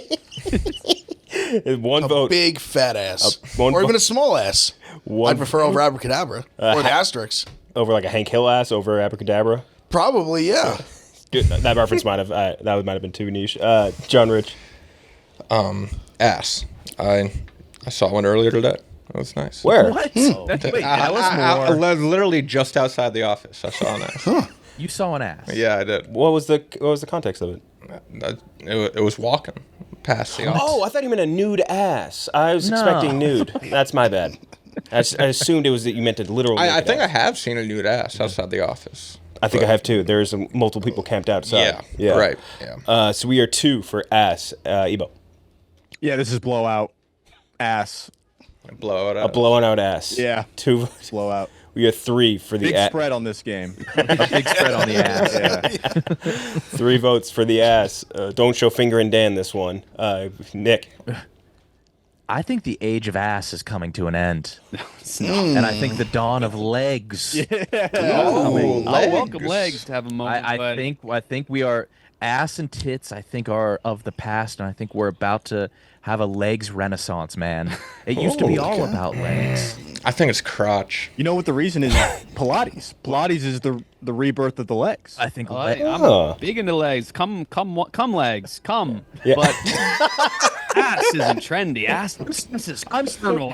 One A vote. big fat ass, one or vo- even a small ass. One I'd prefer over abracadabra or the asterisk. over like a Hank Hill ass over abracadabra. Probably, yeah. Dude, that reference might have been too niche. John Rich. Ass. I saw one earlier today. That was nice. Where? What? Wait, tell us I more. lived literally just outside the office. I saw an ass. You saw an ass. Yeah, I did. What was the context of it? It was walking past the office. Oh, I thought you meant a nude ass. I was No. expecting nude. That's my bad. I assumed it was that you meant a literal. I naked think I ass. have seen a nude ass outside the office. I think I have too. There's multiple people camped outside. Yeah, right, yeah. So we are 2 for ass. Ebo. Yeah, this is blowout. Ass. Blow it A up. blown out ass. Yeah. 2 votes. Blowout. We are 3 for the Big ass. spread on this game. A big spread on the ass. Yeah. 3 votes for the ass. Don't show finger and Dan this one. Nick. I think the age of ass is coming to an end. And I think the dawn of legs. Oh, I'll welcome legs to have a moment. I think we are ass and tits. I think are of the past, and I think we're about to have a legs renaissance, man. It used to be all about legs. I think it's crotch. You know what the reason is? Pilates. Pilates is the rebirth of the legs. I think I'm big into legs. Come legs. Come. Yeah. But ass isn't trendy. Ass is comfortable.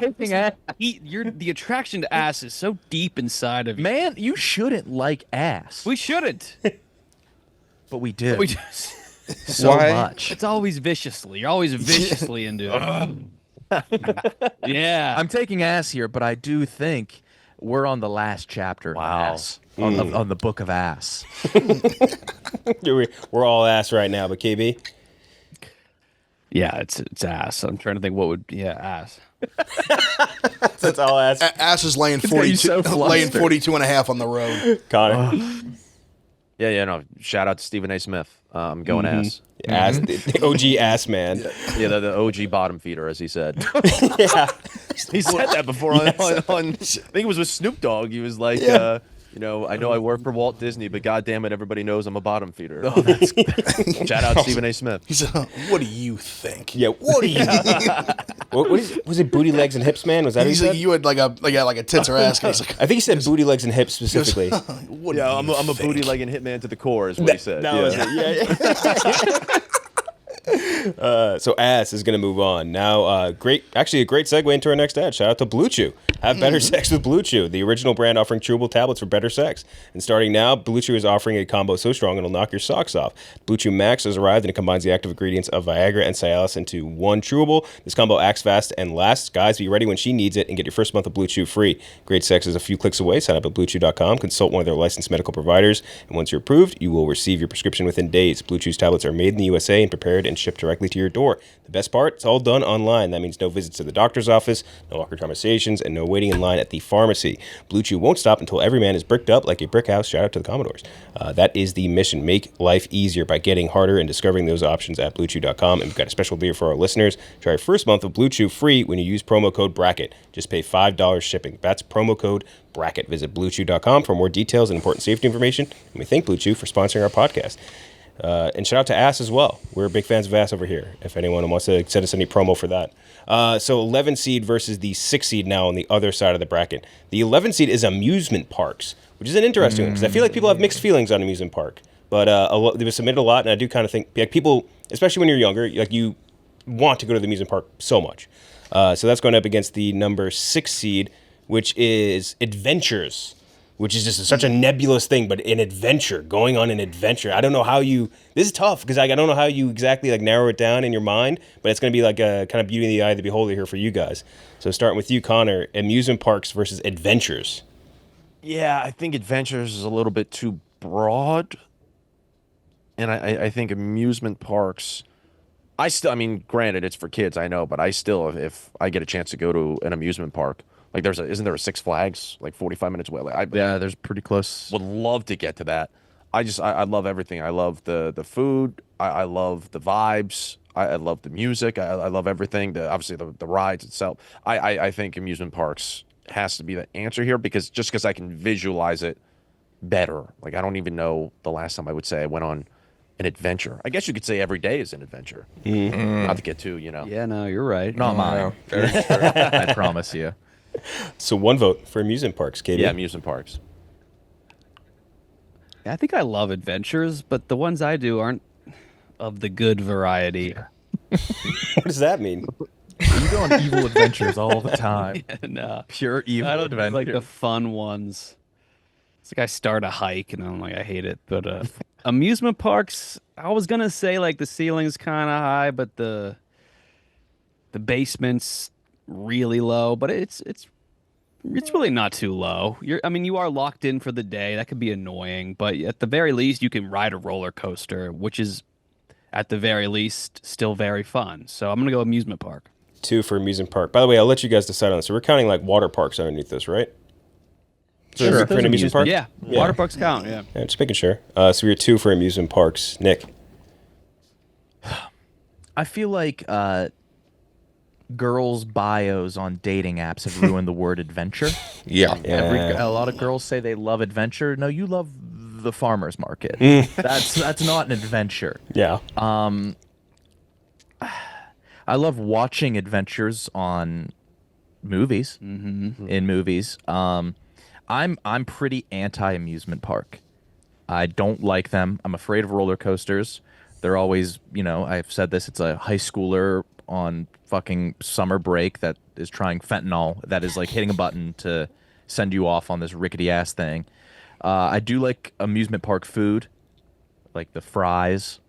The attraction to ass is so deep inside of you. man, you shouldn't like ass, We shouldn't. but we do We just. so Why? much. It's always viciously. You're always viciously into it. Yeah. I'm taking ass here, but I do think we're on the last chapter of ass. On the book of ass. We're all ass right now, but KB. Yeah, it's ass. I'm trying to think what would ass. That's all ass. Ass is laying got you 42, so laying flustered. 42 and a half on the road. Connor. Yeah, no. Shout out to Stephen A. Smith. Going ass. Ass. The OG ass man. Yeah, the OG bottom feeder, as he said. Yeah. He said that before on I think it was with Snoop Dogg. He was like, I know I work for Walt Disney, but goddamn it, everybody knows I'm a bottom feeder. Oh, that's Shout out Stephen A. Smith. he said, what do you think? Yeah, what do you? Was it booty legs and hips, man? Was that? He's what like, he said? you had like a tits or ass. He's like, I think he said booty legs and hips specifically. what do Yeah, you I'm a think? booty legging hitman to the core, is what he said. That was it. Yeah. So ass is going to move on now. A great segue into our next ad. Shout out to Blue Chew. Have better sex with Blue Chew, the original brand offering chewable tablets for better sex. And starting now, Blue Chew is offering a combo so strong it'll knock your socks off. Blue Chew Max has arrived and it combines the active ingredients of Viagra and Cialis into one chewable. This combo acts fast and lasts. Guys, be ready when she needs it and get your first month of Blue Chew free. Great sex is a few clicks away. Sign up at BlueChew.com. Consult one of their licensed medical providers. And once you're approved, you will receive your prescription within days. Blue Chew's tablets are made in the USA and prepared and shipped directly to your door. The best part, it's all done online. That means no visits to the doctor's office, no awkward conversations, and no waiting in line at the pharmacy. Blue Chew won't stop until every man is bricked up like a brick house. Shout out to the Commodores. That is the mission. Make life easier by getting harder and discovering those options at BlueChew.com. And we've got a special deal for our listeners. Try your first month of Blue Chew free when you use promo code BRACKET. Just pay $5 shipping. That's promo code BRACKET. Visit BlueChew.com for more details and important safety information. And we thank Blue Chew for sponsoring our podcast. And shout out to Ass as well. We're big fans of Ass over here. If anyone wants to send us any promo for that. So 11 seed versus the 6 seed now on the other side of the bracket. The 11 seed is Amusement Parks, which is an interesting one because I feel like people have mixed feelings on Amusement Park. But they was submitted a lot, and I do kind of think like people, especially when you're younger, like you want to go to the amusement park so much. So that's going up against the number 6 seed, which is Adventures, which is just such a nebulous thing, but an adventure, going on an adventure. I don't know how you, this is tough because I don't know how you exactly like narrow it down in your mind, but it's going to be like a kind of beauty in the eye of the beholder here for you guys. So starting with you, Connor, amusement parks versus adventures. Yeah, I think adventures is a little bit too broad. And I think amusement parks, I mean, granted, it's for kids, I know, but I still, if I get a chance to go to an amusement park, like isn't there a Six Flags like 45 minutes away? Like, Yeah, there's pretty close. would love to get to that. I love everything. I love the food. I love the vibes. I love the music. I love everything. Obviously the rides itself. I think amusement parks has to be the answer here because I can visualize it better. Like I don't even know the last time I would say I went on an adventure. I guess you could say every day is an adventure. Not to get too, Yeah, no, you're right. Not mine. Very true. I promise you. So one vote for amusement parks, KB. Yeah, amusement parks. I think I love adventures, but the ones I do aren't of the good variety. What does that mean? You go on evil adventures all the time. No, Pure evil I don't adventure. like the fun ones. It's like I start a hike and I'm like, I hate it. But amusement parks, I was gonna say like the ceiling's kind of high, but the basement's really low. But it's really not too low. You are locked in for the day. That could be annoying, but at the very least, you can ride a roller coaster, which is at the very least still very fun. So I'm gonna go amusement park. 2 for amusement park. By the way, I'll let you guys decide on this. So we're counting like water parks underneath this, right? So Sure. for an amusement park? Yeah. Water parks count. Yeah. Yeah, just making sure. So we're 2 for amusement parks. Nick. I feel like girls' bios on dating apps have ruined the word adventure. Yeah. A lot of girls say they love adventure. No, you love the farmer's market. That's not an adventure. Yeah. I love watching adventures on movies. In movies. I'm pretty anti amusement park. I don't like them. I'm afraid of roller coasters. They're always, I've said this, it's a high schooler on fucking summer break that is trying fentanyl, that is like hitting a button to send you off on this rickety ass thing. I do like amusement park food, like the fries.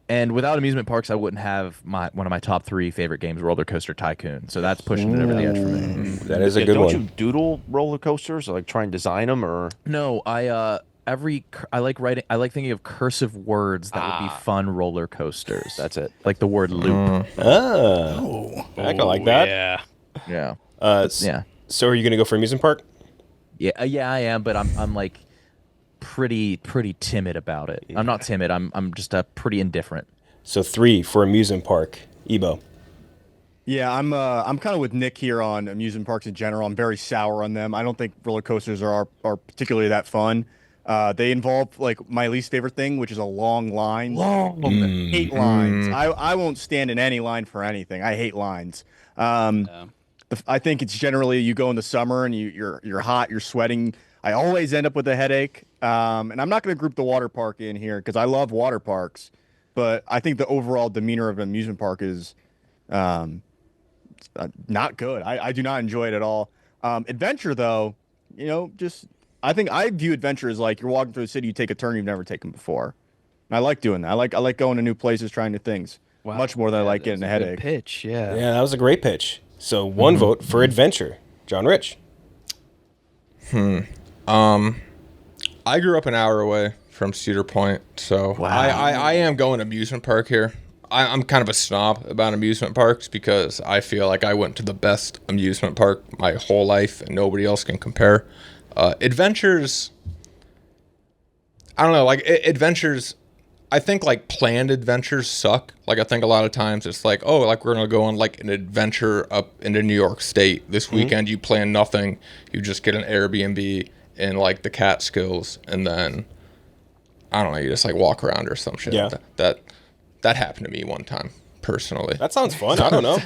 And without amusement parks, I wouldn't have one of my top 3 favorite games, Roller Coaster Tycoon. So that's pushing it over the edge for me. That is a good don't one. you doodle roller coasters or like try and design them or? No, I like writing. I like thinking of cursive words that would be fun roller coasters. That's it. Like the word loop. Oh. I kind of like that. Yeah. Yeah. Yeah. So are you going to go for amusement park? Yeah, I am, but I'm like pretty timid about it. I'm not timid. I'm just pretty indifferent. So 3 for amusement park. Ebo. Yeah, I'm kind of with Nick here on amusement parks in general. I'm very sour on them. I don't think roller coasters are particularly that fun. They involve like my least favorite thing, which is a long line. Hate lines. I won't stand in any line for anything. I hate lines. I think it's generally you go in the summer and you're hot, you're sweating. I always end up with a headache. And I'm not going to group the water park in here because I love water parks, but I think the overall demeanor of an amusement park is not good. I do not enjoy it at all. Adventure, though, I think I view adventure as like you're walking through the city, you take a turn you've never taken before. And I like doing that. I like going to new places, trying new things. Wow. Much more than I like getting a headache. Pitch, yeah. Yeah, that was a great pitch. So one vote for adventure. John Rich. I grew up an hour away from Cedar Point, so I am going amusement park here. I'm kind of a snob about amusement parks because I feel like I went to the best amusement park my whole life and nobody else can compare. Adventures, I don't know, like adventures, I think like planned adventures suck. Like I think a lot of times it's like, oh, like we're going to go on like an adventure up into New York State this weekend. You plan nothing. You just get an Airbnb in like the Catskills and then, I don't know, you just like walk around or some shit. Yeah. That happened to me one time, personally. That sounds fun. I don't know.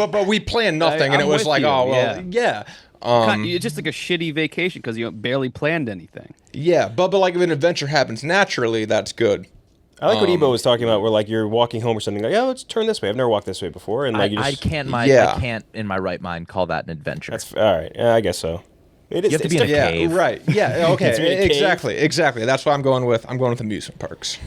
But we planned nothing, and it I'm was with like, you, oh, well, yeah. It's just like a shitty vacation because you barely planned anything. Yeah, but like if an adventure happens naturally, that's good. I like what Ebo was talking about, where like you're walking home or something, like, let's turn this way. I've never walked this way before, and like I can't in my right mind call that an adventure. That's all right. Yeah, I guess so. It is. You have to be in a cave. Right. Yeah. It's in a Okay. cave. Exactly. That's what I'm going with. I'm going with amusement parks.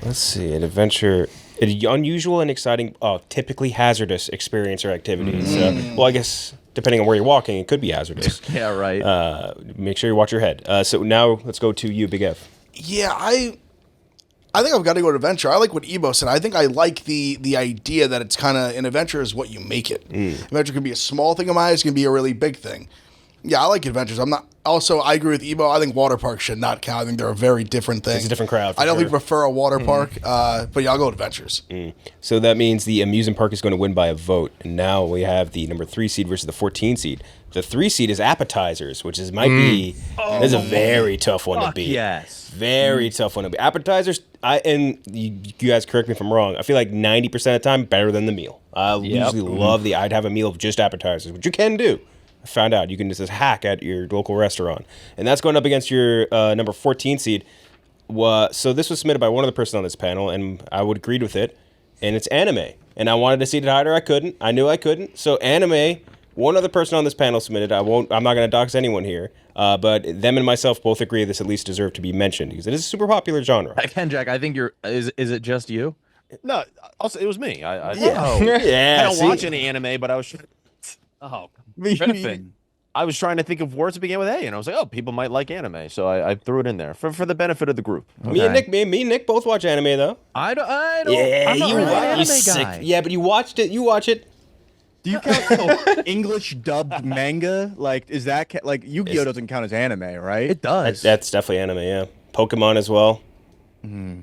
Let's see, an adventure, an unusual and exciting, typically hazardous experience or activity. So, well, I guess depending on where you're walking, it could be hazardous. Yeah, right. Make sure you watch your head. So now let's go to you, Big F. Yeah, I think I've got to go to adventure. I like what Ebo said. I think I like the idea that it's kind of an adventure is what you make it. Adventure can be a small thing of mine. It can be a really big thing. Yeah, I like adventures. I agree with Ebo. I think water parks should not count. I think they're a very different thing. It's a different crowd. I definitely prefer a water park, but yeah, I'll go with adventures. So that means the amusement park is going to win by a vote. And now we have the number 3 seed versus the 14 seed. The 3 seed is appetizers, which is a very tough one to beat. Yes. Very tough one to beat. Appetizers, and you guys correct me if I'm wrong, I feel like 90% of the time better than the meal. I usually love I'd have a meal of just appetizers, which you can do. I found out you can just hack at your local restaurant. And that's going up against your number 14 seed. So this was submitted by one other person on this panel, and I would agree with it. And it's anime. And I wanted to seed it higher. I couldn't. I knew I couldn't. So anime, one other person on this panel submitted. I'm not going to dox anyone here. But them and myself both agree this at least deserved to be mentioned because it is a super popular genre. Kenjac, I think is it just you? No, also it was me. I Yeah. don't watch any anime, but I was. Oh, Griffin. I was trying to think of words that began with A, and I was like, oh, people might like anime, so I threw it in there for the benefit of the group. Me and Nick both watch anime though. I don't. Yeah, I'm not you really an watch. anime You sick. guy. Yeah, but you watched it. You watch it. Do you count English dubbed manga? Like, is that like Yu-Gi-Oh doesn't count as anime, right? It does. That's definitely anime. Yeah, Pokemon as well.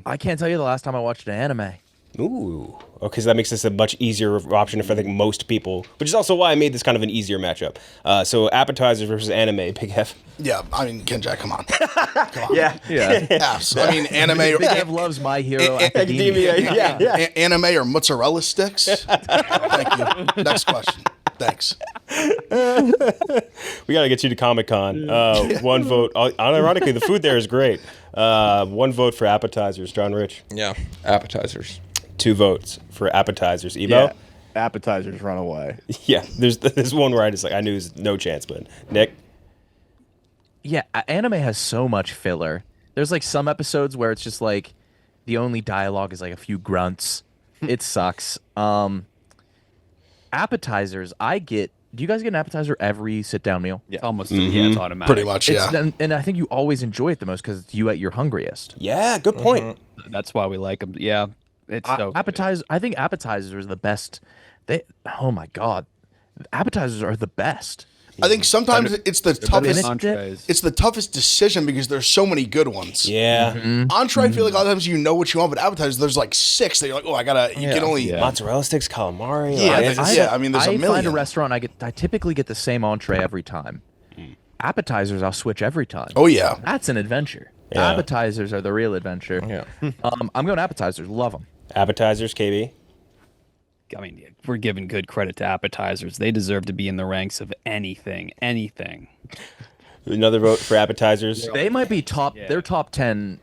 I can't tell you the last time I watched an anime. Ooh. Okay, so that makes this a much easier option for I think most people, which is also why I made this kind of an easier matchup. So appetizers versus anime, Big F. Yeah, I mean, Kenjac, come on. Come on. Yeah. So, I mean, anime Big Ev loves My Hero Academia. Yeah. Anime or mozzarella sticks? Thank you. Next question. Thanks. We got to get you to Comic-Con. One vote. Unironically, the food there is great. One vote for appetizers, John Rich. Yeah, appetizers. 2 votes for appetizers. Ebo? Yeah. Appetizers run away. Yeah, there's one where I knew there's no chance, but Nick? Yeah, anime has so much filler. There's like some episodes where it's just like the only dialogue is like a few grunts. It sucks. Appetizers, do you guys get an appetizer every sit-down meal? Yeah, almost. Yeah, it's automatic. Pretty much, yeah. And I think you always enjoy it the most because it's you at your hungriest. Yeah, good point. That's why we like them. Yeah, it's so good. I think appetizers are the best. Oh my god, appetizers are the best I think sometimes it's the toughest. Entrees. It's the toughest decision because there's so many good ones. Yeah. Entree, I feel like a lot of times you know what you want, but appetizers, there's like 6 that you're like, oh, I gotta. You can only. Yeah. Mozzarella sticks, calamari. Yeah, like, I mean, there's a I million. find a restaurant. I typically get the same entree every time. Appetizers, I'll switch every time. Oh yeah. That's an adventure. Yeah. Appetizers are the real adventure. Yeah. I'm going appetizers. Love them. appetizers, KB. I mean, we're giving good credit to appetizers. They deserve to be in the ranks of anything. Another vote for appetizers. They might be top. They're top 10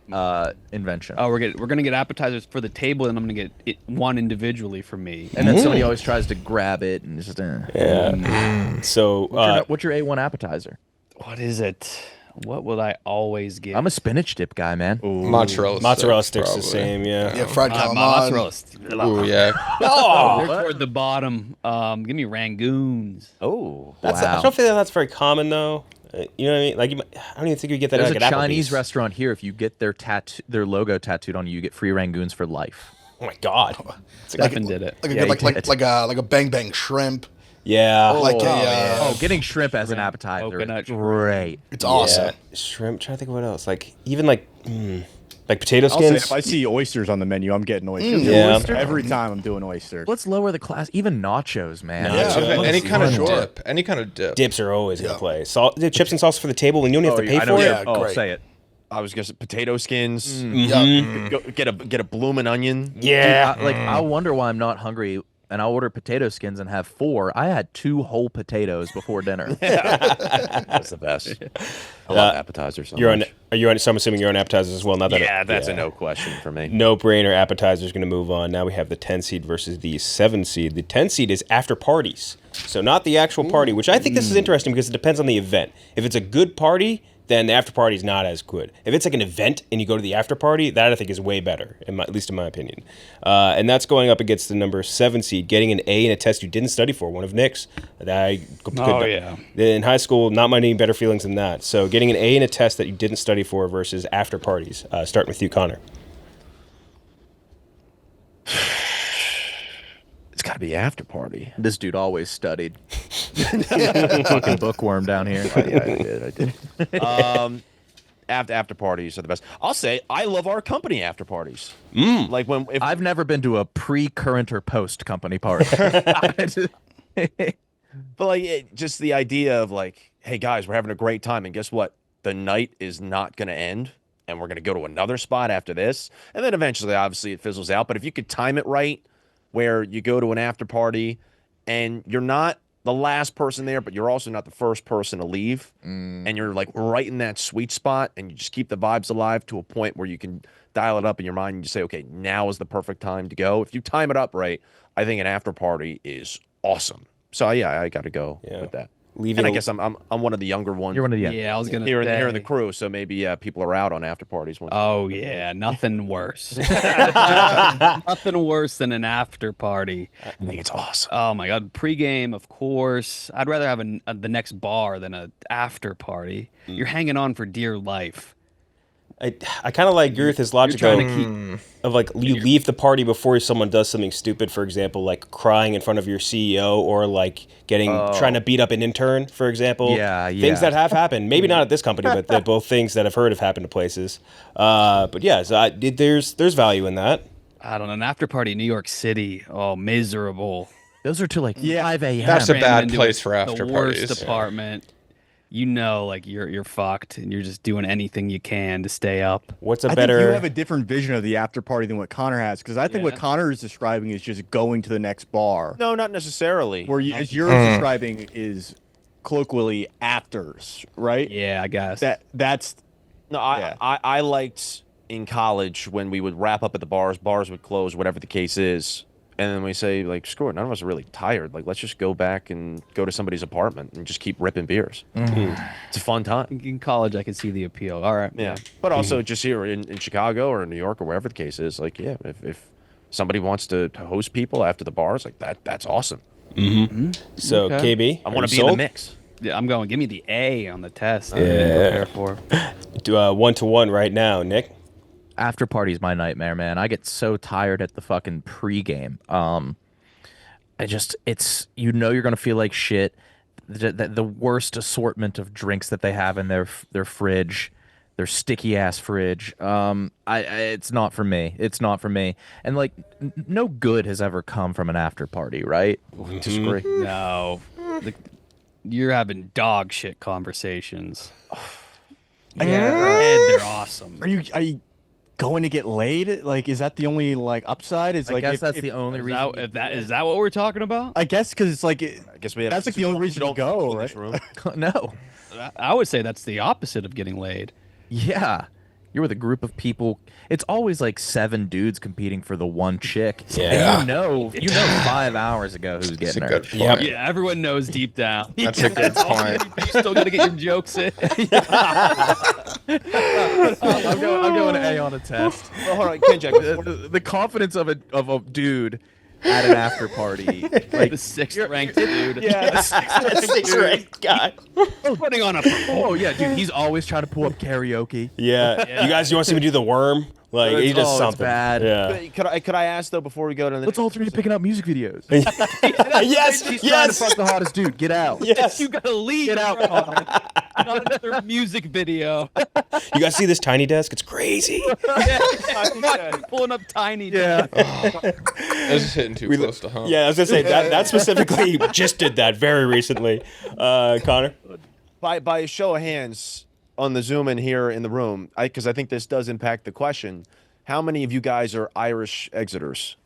invention. Oh, we're gonna get appetizers for the table, and I'm gonna get one individually for me. And then somebody always tries to grab it and just. Yeah. So What's your A1 appetizer? What is it? What will I always get? I'm a spinach dip guy, man. mozzarella sticks the probably. same. Yeah. Yeah, fried calamari. mozzarella. Ooh, yeah. They're toward the bottom. Give me rangoons. Oh, That's, Wow. I don't feel that's very common though. You know what I mean? Like, I don't even think you get that. There's like a at Chinese Applebee's. restaurant here. If you get their logo tattooed on you, you get free rangoons for life. Oh my god. Griffin did it. Like a bang bang shrimp. Yeah. Getting shrimp as an appetizer. Coconut shrimp. Great. It's awesome. Yeah. Shrimp. Trying to think of what else. Like even like potato I'll say skins. if I see oysters on the menu, I'm getting oysters. Yeah. Every time I'm doing oysters. Let's lower the class. Even nachos, man. Nachos. Any kind of Sure. dip. Any kind of dip. Dips are always gonna play. Chips and sauce for the table, and you don't have to pay I know. for Yeah, it. Oh, great. say it. I was gonna say potato skins. Mm-hmm. Go, get a bloomin' onion. Yeah. I wonder why I'm not hungry. And I'll order potato skins and have 4. I had 2 whole potatoes before dinner. That's the best. I love appetizers. So You're on. much. Are you on? So I'm assuming you're on appetizers as well. Not that. Yeah, that's a no question for me. No brainer. Appetizers going to move on. Now we have the 10 seed versus the 7 seed. The 10 seed is after parties, so not the actual party. Which I think this is interesting because it depends on the event. If it's a good party, then the after party is not as good. If it's like an event and you go to the after party, that I think is way better, at least in my opinion. And that's going up against the number 7 seed, getting an A in a test you didn't study for, one of Nick's. In high school, not many better feelings than that. So getting an A in a test that you didn't study for versus after parties. Starting with you, Connor. It's got to be after party. This dude always studied. Fucking bookworm down here. I did. After parties are the best. I'll say I love our company after parties. Like if I've never been to a pre-current or post-company party. But like just the idea of like, hey guys, we're having a great time, and guess what? The night is not going to end, and we're going to go to another spot after this, and then eventually, obviously, it fizzles out. But if you could time it right, where you go to an after party, and you're not the last person there, but you're also not the first person to leave, and you're like right in that sweet spot, and you just keep the vibes alive to a point where you can dial it up in your mind, and you say, okay, now is the perfect time to go. If you time it up right, I think an after party is awesome. So yeah, I got to go with that. And I guess I'm one of the younger ones. You're one of the Yeah, I was gonna here say. in the crew, so maybe people are out on after parties. Oh yeah, nothing worse. Nothing worse than an after party. I think it's awesome. Oh my god, pregame, of course. I'd rather have the next bar than a after party. You're hanging on for dear life. I kind of like agree with his logic You're though, trying to of like you leave the party before someone does something stupid. For example, like crying in front of your CEO or like trying to beat up an intern, for example. Yeah. Things that have happened. Maybe not at this company, but they're both things that I've heard have happened to places. But yeah, so there's value in that. I don't know, an after party in New York City. Oh, miserable. Those are till like 5 a.m. That's a Crammed bad into place for after the parties. worst apartment. You know, like you're fucked, and you're just doing anything you can to stay up. What's a I better? think you have a different vision of the after party than what Connor has, because I think what Connor is describing is just going to the next bar. No, not necessarily. Where as you're describing is colloquially afters, right? Yeah, I guess. That's No, I liked in college when we would wrap up at the bars would close, whatever the case is, and then we say like, screw it, none of us are really tired. Like, let's just go back and go to somebody's apartment and just keep ripping beers. It's a fun time. In college, I could see the appeal. All right. Yeah, but also just here in Chicago or in New York or wherever the case is, like, yeah, if somebody wants to host people after the bars, like Mm-hmm. that's awesome. So Okay. KB, I are want to you be in the sold? mix. Yeah, I'm going. Give me the A on the test. Prepare for. Do 1-1 right now, Nick. After party's my nightmare, man. I get so tired at the fucking pregame. It's you're gonna feel like shit. the worst assortment of drinks that they have in their fridge, their sticky ass fridge. It's not for me. It's not for me. And like, no good has ever come from an after party, right? Disagree. No, you're having dog shit conversations. And they're awesome. Are you going to get laid? Like, is that the only like upside? Is I like guess if, that's if- the only Is reason. that what we're talking about? I guess because it's like I guess we have. that's like the only reason to go, in right? this room. No. I would say that's the opposite of getting laid. Yeah. You're with a group of people. It's always like 7 dudes competing for the one chick. Yeah. And you know 5 hours ago who's That's a getting her. good point. Yep. Yeah, everyone knows deep down. That's a good point. You still got to get your jokes in. I'm going A on a test. Well, hold on, Kenjac. The confidence of a dude at an after party. Like, The 6th ranked dude. yeah. Sixth ranked guy. Putting on a Oh yeah, dude. He's always trying to pull up karaoke. Yeah. You guys, you want to see me do the worm? Like he does it's something. bad. Yeah. Could I ask though before we go to the Let's all three picking up music videos. Yes. He's trying to Yes. fuck the hottest dude. Get out. Yes. You gotta leave. Get out, bro. Connor. Not another music video. You guys see this tiny desk? It's crazy. Pulling up tiny. Yeah. This is hitting too close to home. Yeah, I was gonna say that specifically just did that very recently. Connor. by a show of hands on the Zoom in here in the room, because I think this does impact the question. How many of you guys are Irish exiters?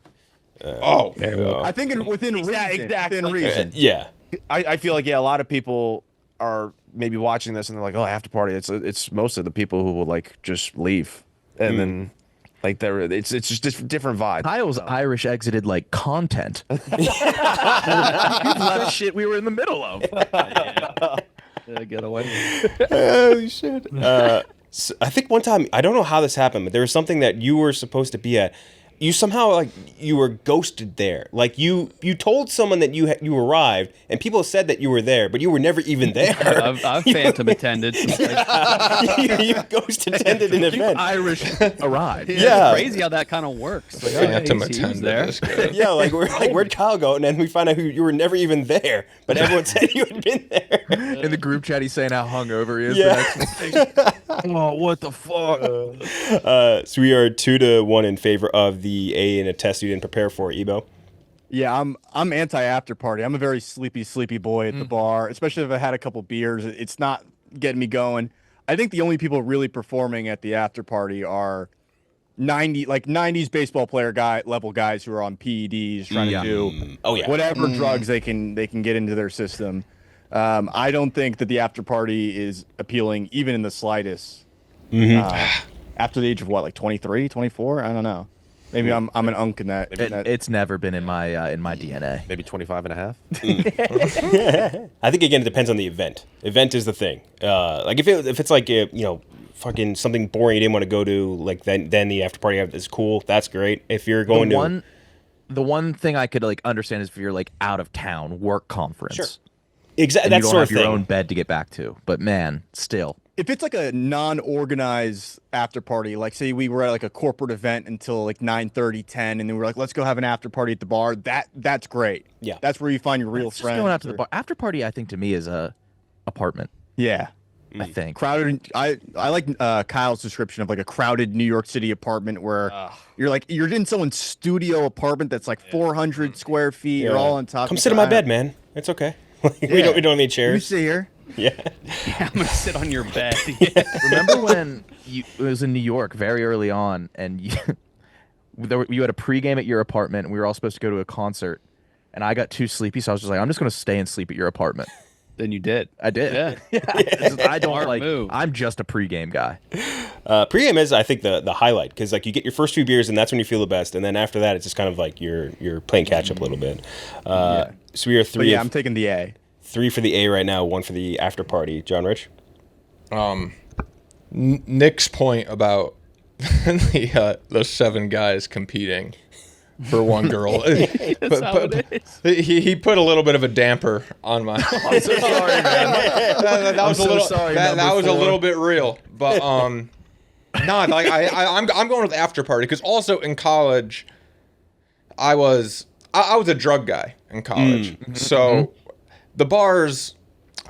Oh, I think within reason. exactly. Within reason. Yeah. I feel like, yeah, a lot of people are maybe watching this and they're like, oh, after party. It's most of the people who will like just leave and then like it's just different vibe. Kyle's Irish exited like content. You left shit we were in the middle of. Get away. Holy shit. So I think one time, I don't know how this happened, but there was something that you were supposed to be at. You somehow like you were ghosted there. Like you told someone that you arrived, and people said that you were there, but you were never even there. I've phantom attended. you ghost attended an event. Irish arrived. Yeah. It's crazy how that kind of works. Like, Phantom he was attendant there. is good. Yeah, where'd Kyle go? And then we find out you were never even there, but everyone said you had been there. In the group chat, he's saying how hungover he is. Yeah. The next day. Oh, what the fuck? So we are 2-1 in favor of the A in a test you didn't prepare for, Ebo. Yeah, I'm anti after party. I'm a very sleepy boy at the bar, especially if I had a couple beers. It's not getting me going. I think the only people really performing at the after party are 90s baseball player level guys who are on PEDs trying to do whatever drugs they can get into their system. I don't think that the after party is appealing even in the slightest. After the age of what, like 23, 24? I don't know. Maybe I'm an unk in that. It's never been in my DNA. Maybe 25 and a half. I think again it depends on the event. Event is the thing. Like if it's like fucking something boring you didn't want to go to, like then the after party is cool. That's great. If you're going the one thing I could like understand is if you're like out of town, work conference. Sure. Exactly. And That you don't sort have of your thing. own bed to get back to. But man, still. If it's like a non-organized after party, like say we were at like a corporate event until like 9:30, 10, and then we were like, let's go have an after party at the bar. That's great. Yeah. That's where you find your real It's just friends. going out to the bar. After party, I think to me is a apartment. Yeah. I think. Crowded. I like Kyle's description of like a crowded New York City apartment where you're in someone's studio apartment that's like 400 square feet. You're all on top. Come sit in my bed, man. It's okay. We don't need You chairs. sit here. Yeah. Yeah, I'm gonna sit on your bed. Remember when it was in New York very early on, and you had a pregame at your apartment, and we were all supposed to go to a concert, and I got too sleepy, so I was just like, I'm just going to stay and sleep at your apartment. Then you did. I did. Yeah. I don't Smart like. move. I'm just a pregame guy. Pregame is, I think, the highlight because like you get your first few beers and that's when you feel the best, and then after that it's just kind of like you're playing catch up a little bit. So we are But yeah, I'm taking the A. 3 for the A right now, 1 for the after party. John Rich. Nick's point about the 7 guys competing for one girl. That's how it is. He put a little bit of a damper on my. I'm so sorry, man. that was I'm a so little. sorry, that number was a 4. little bit real, but no, like I'm going with after party because also in college, I was a drug guy in college, so the bars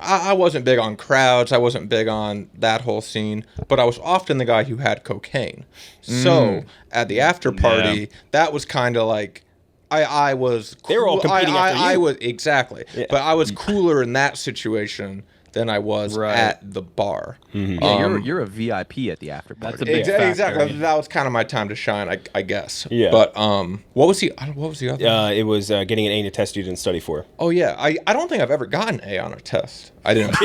I wasn't big on crowds. I wasn't big on that whole scene, but I was often the guy who had cocaine. So at the after party, that was kind of like I was. They were all competing after you. I was exactly, but I was cooler in that situation than I was at the bar. Yeah, you're a VIP at the after party. That's a big factor. Exactly. That was kind of my time to shine, I guess. Yeah. But what was the other? It was getting an A in a test you didn't study for. Oh yeah, I don't think I've ever gotten an A on a test. I didn't.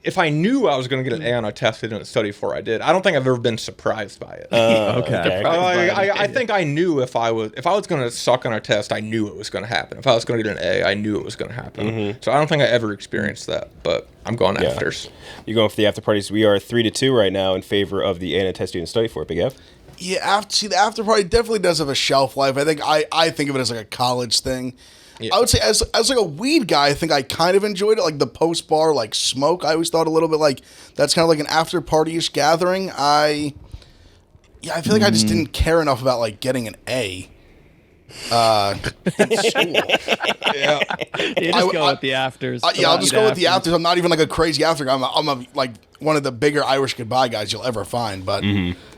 If I knew I was going to get an A on a test I didn't study for, I did. I don't think I've ever been surprised by it. Okay. I think I knew if I was going to suck on a test, I knew it was going to happen. If I was going to get an A, I knew it was going to happen. So I don't think I ever experienced that, but I'm going afters. You're going for the after parties. We are 3-2 right now in favor of the A in a test you didn't study for. Big F. Yeah, the after party definitely does have a shelf life. I think I think of it as like a college thing. Yeah. I would say as like a weed guy, I think I kind of enjoyed it. Like the post bar like smoke, I always thought a little bit like that's kind of like an after party-ish gathering. I feel like I just didn't care enough about like getting an A. In school. You just go with the afters. I'll just go with the afters. I'm not even like a crazy after guy. I'm a like one of the bigger Irish goodbye guys you'll ever find. But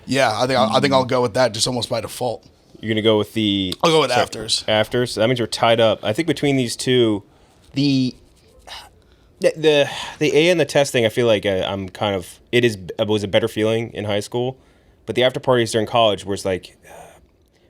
yeah, I think I'll go with that just almost by default. You're gonna go with the. I'll go with afters. Afters. So that means we're tied up. I think between these two, the A and the test thing, I feel like I'm kind of. It was a better feeling in high school, but the after parties during college was like.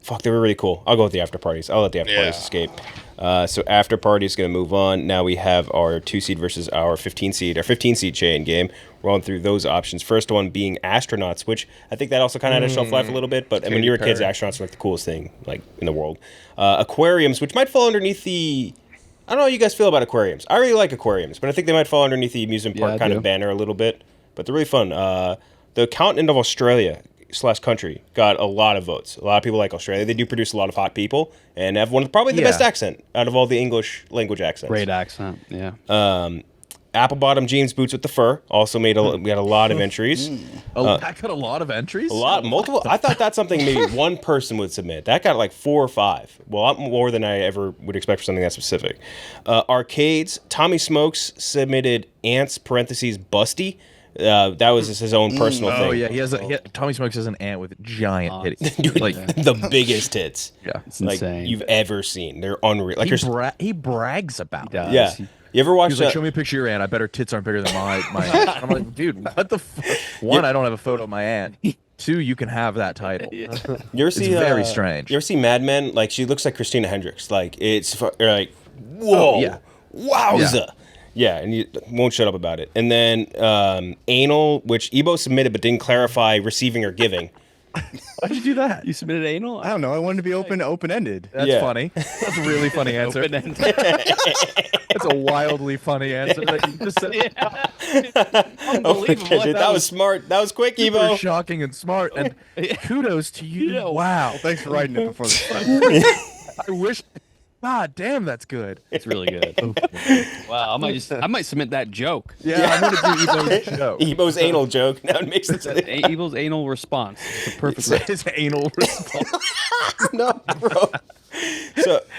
Fuck, they were really cool. I'll go with the after parties. I'll let the after parties escape. So after party is going to move on. Now we have our 2 seed versus our 15 seed. Our 15 seed chain game. We're on through those options. First one being astronauts, which I think that also kind of had a shelf life a little bit. But I mean, when you were kids, astronauts were like the coolest thing like in the world. Aquariums, which might fall underneath the. I don't know how you guys feel about aquariums. I really like aquariums, but I think they might fall underneath the amusement park kind of banner a little bit. But they're really fun. The continent of Australia. /country got a lot of votes. A lot of people like Australia. They do produce a lot of hot people and have probably the best accent out of all the English language accents. Great accent, yeah. Apple bottom jeans boots with the fur also we got a lot of entries. That got a lot of entries. Multiple. I thought that's something maybe one person would submit. That got like 4 or 5. Well, a lot more than I ever would expect for something that specific. Arcades. Tommy Smokes submitted ants (busty). That was just his own personal thing. Oh yeah, Tommy Smokes has an ant with giant titties. Dude, like the biggest tits. Yeah, it's insane. You've ever seen. They're unreal. Like he brags about it. Yeah. You ever watch He's like, show me a picture of your aunt. I bet her tits aren't bigger than my aunt. I'm like, dude, what the fuck? One, I don't have a photo of my aunt. 2, you can have that title. You ever see? It's very strange. You ever see Mad Men? Like she looks like Christina Hendricks. Like it's like whoa, wowza. Yeah. Yeah, and you won't shut up about it. And then anal, which Ebo submitted but didn't clarify receiving or giving. Why'd you do that? You submitted anal? I don't know. I wanted to be open-ended. That's funny. That's a really funny answer. Open-ended. That's a wildly funny answer that you just said. Unbelievable. Dude, that was smart. That was quick, Ebo. Super shocking and smart. And kudos to you. Yeah, wow. Thanks for writing it before the I wish. God damn, that's good. It's really good. Wow, I might submit that joke. Yeah, I'm gonna do Ebo's joke. Ebo's anal joke. Now it makes sense. Ebo's anal response. It's a perfect. His anal response. No, bro.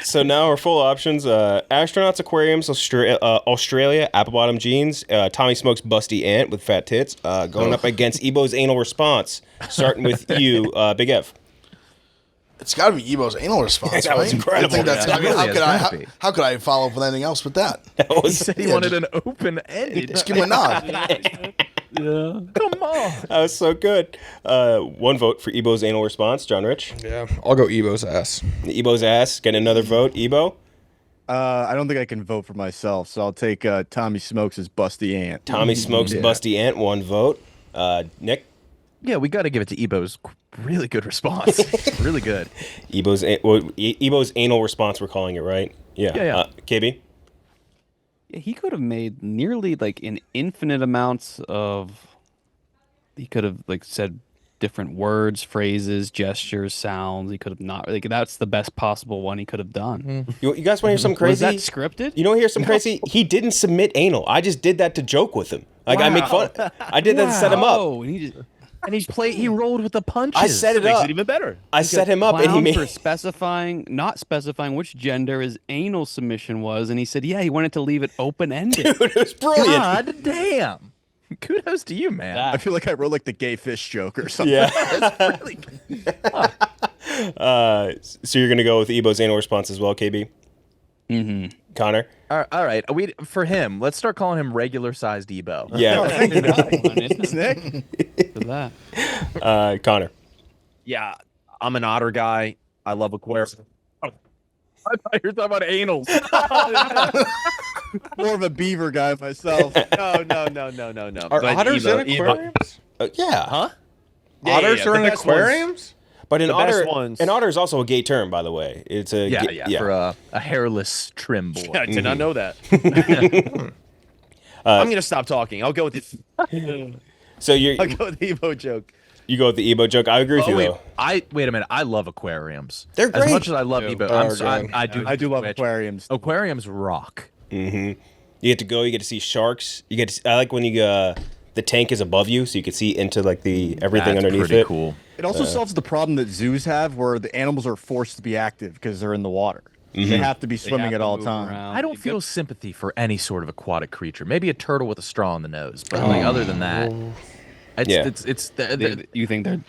So now our full options: astronauts, aquariums, Australia, apple bottom jeans, Tommy Smokes busty ant with fat tits, going up against Ebo's anal response. Starting with you, Big F. It's got to be Ebo's anal response. That was incredible. I think that's. Yeah, I mean, really how could I follow up with anything else but that? He said he wanted an open-ended. Just give me a nod. Yeah. Come on. That was so good. 1 vote for Ebo's anal response. John Rich. Yeah, I'll go Ebo's ass. Ebo's ass. Get another vote. Ebo. I don't think I can vote for myself, so I'll take Tommy Smokes' busty ant. Tommy Smokes busty ant. 1 vote. Nick. Yeah, we got to give it to Ebo's really good response. Really good. Ebo's anal response. We're calling it, right? Yeah. Yeah. KB. Yeah, he could have made nearly like an infinite amounts of. He could have like said different words, phrases, gestures, sounds. He could have not like that's the best possible one he could have done. You guys want to hear something crazy? Was that scripted? You know, hear some crazy. He didn't submit anal. I just did that to joke with him. Like I make fun. I did that to set him up. Oh, and he just. And he rolled with the punches. I set it Makes up. it even better. I set him up, and he Clown made. for not specifying which gender his anal submission was, and he said, yeah, he wanted to leave it open ended. Dude, it was brilliant. God damn. Kudos to you, man. I feel like I wrote like the gay fish joke or something. Yeah. That's really good. So you're gonna go with Ebo's anal response as well, KB? Mm-hmm. Connor? All right. For him, let's start calling him regular-sized Ebo. Yeah. That. Connor. Yeah, I'm an otter guy. I love aquariums. I thought you were talking about anals. More of a beaver guy myself. No. Are But otters in Ebo- aquariums? Yeah. Huh? Otters are the in best ones. aquariums? But an The best otter, ones. an otter is also a gay term, by the way. It's a Yeah, for a hairless trim boy. I did not know that. Uh, I'm gonna stop talking. I'll go with the. So I'll go with the Evo joke. you go with the Ebo joke. I agree with you wait, though. wait a minute. I love aquariums. They're As great. much as I love Ebo, I do love aquariums. Aquariums rock. You get to go. You get to see sharks. You get. I like when you the tank is above you, so you can see into like the everything That's underneath pretty it. cool. It also solves the problem that zoos have where the animals are forced to be active because they're in the water. They have to be swimming at all times. I don't feel sympathy for any sort of aquatic creature. Maybe a turtle with a straw in the nose, but like other than that, Yeah. You think that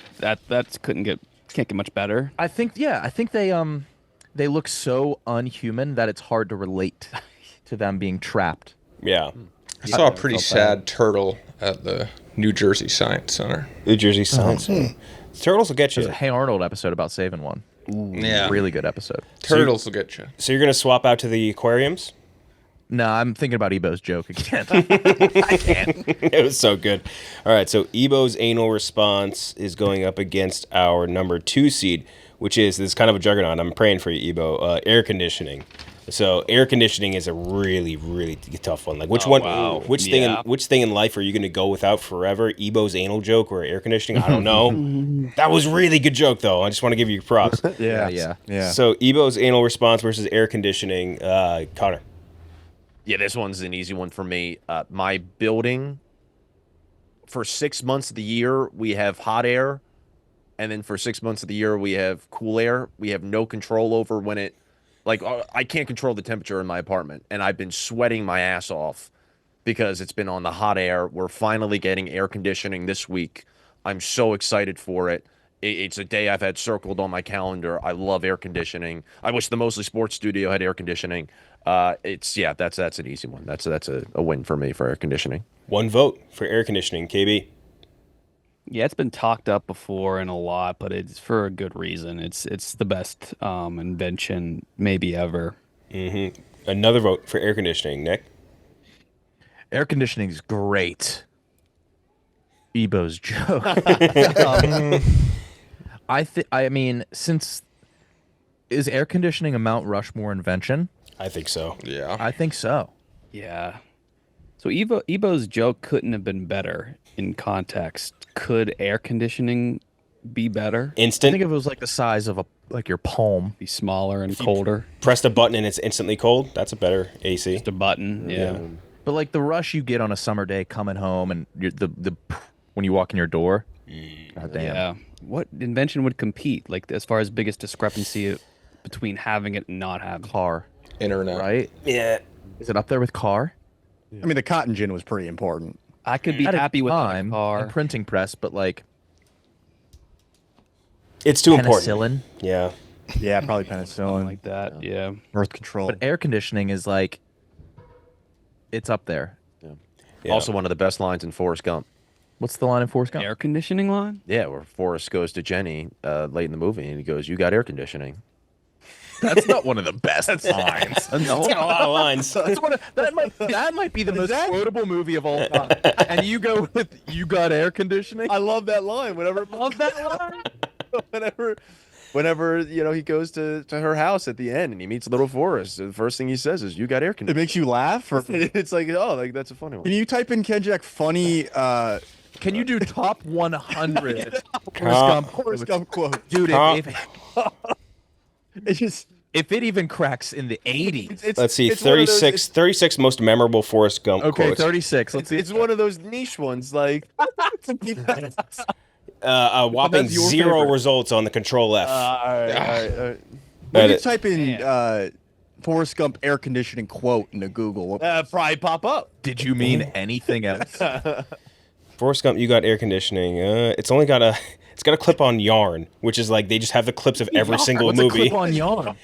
can't get much better? I think they look so unhuman that it's hard to relate to them being trapped. Yeah. I saw a pretty sad turtle at the New Jersey Science Center. New Jersey Science. Turtles will get There's you. a Hey Arnold episode about saving one. Yeah. Really good episode. Turtles will get you. So you're gonna swap out to the aquariums? No, I'm thinking about Ebo's joke again. It was so good. All right, so Ebo's anal response is going up against our number 2 seed, which is this kind of a juggernaut. I'm praying for you, Ebo. Air conditioning. So air conditioning is a really, really tough one. Like which which thing in life are you going to go without forever? Ebo's anal joke or air conditioning? I don't know. That was really good joke though. I just want to give you props. Yeah. So Ebo's anal response versus air conditioning. Connor. Yeah, this one's an easy one for me. My building, for 6 months of the year, we have hot air. And then for 6 months of the year, we have cool air. We have no control over when it... Like, I can't control the temperature in my apartment. And I've been sweating my ass off because it's been on the hot air. We're finally getting air conditioning this week. I'm so excited for it. It's a day I've had circled on my calendar. I love air conditioning. I wish the Mostly Sports studio had air conditioning. That's an easy one. That's a win for me for air conditioning. 1 vote for air conditioning. KB. Yeah, it's been talked up before and a lot, but it's for a good reason. It's the best invention maybe ever. Another vote for air conditioning. Nick. Air conditioning is great. Ebo's joke. I mean, since is air conditioning a Mount Rushmore invention? I think so. Yeah. I think so. Yeah. So Ebo's joke couldn't have been better in context. Could air conditioning be better? I Instant. think if it was like the size of your palm. Be smaller and colder? Pressed a button and it's instantly cold. That's a better AC. Just a button. Yeah. But like the rush you get on a summer day coming home and when you walk in your door. God damn. Yeah. What invention would compete? Like as far as biggest discrepancy between having it and not having it? Car, Internet. right? Yeah. Is it up there with car? I mean, the cotton gin was pretty important. I could be At a happy with time, a car. and printing press, but like It's too important. penicillin. Yeah. Yeah, probably Something penicillin, like that. Yeah. birth control. But air conditioning is like, it's up there. Yeah. Also, one of the best lines in Forrest Gump. What's the line in Forrest Gump? Air conditioning line? Yeah, where Forrest goes to Jenny late in the movie and he goes, "You got air conditioning." That's not one of the best lines. It's got a lot of lines. That's that might be the most quotable movie of all time. And you go with "You got air conditioning." I love that line. Whenever whenever he goes to her house at the end and he meets little Forrest, the first thing he says is, "You got air It conditioning." makes you laugh? Or can It's like, oh, like that's a funny one. you type in Kenjac funny Can you do top 100 Forrest Gump quote? dude? Huh? It's just If it even cracks in the 80s. Let's see. it's one of those- 36 most memorable Forrest Gump Okay, quotes. 36. Let's see. It's one of those niche ones, like A whopping That's your 0 favorite. results on the Control F. All right. When you type in Forrest Gump air conditioning quote into Google, Probably pop up. Did you mean anything else? Forrest Gump, you got air conditioning. It's got a clip on Yarn, which is like they just have the clips of every single What's movie. a clip on Yarn?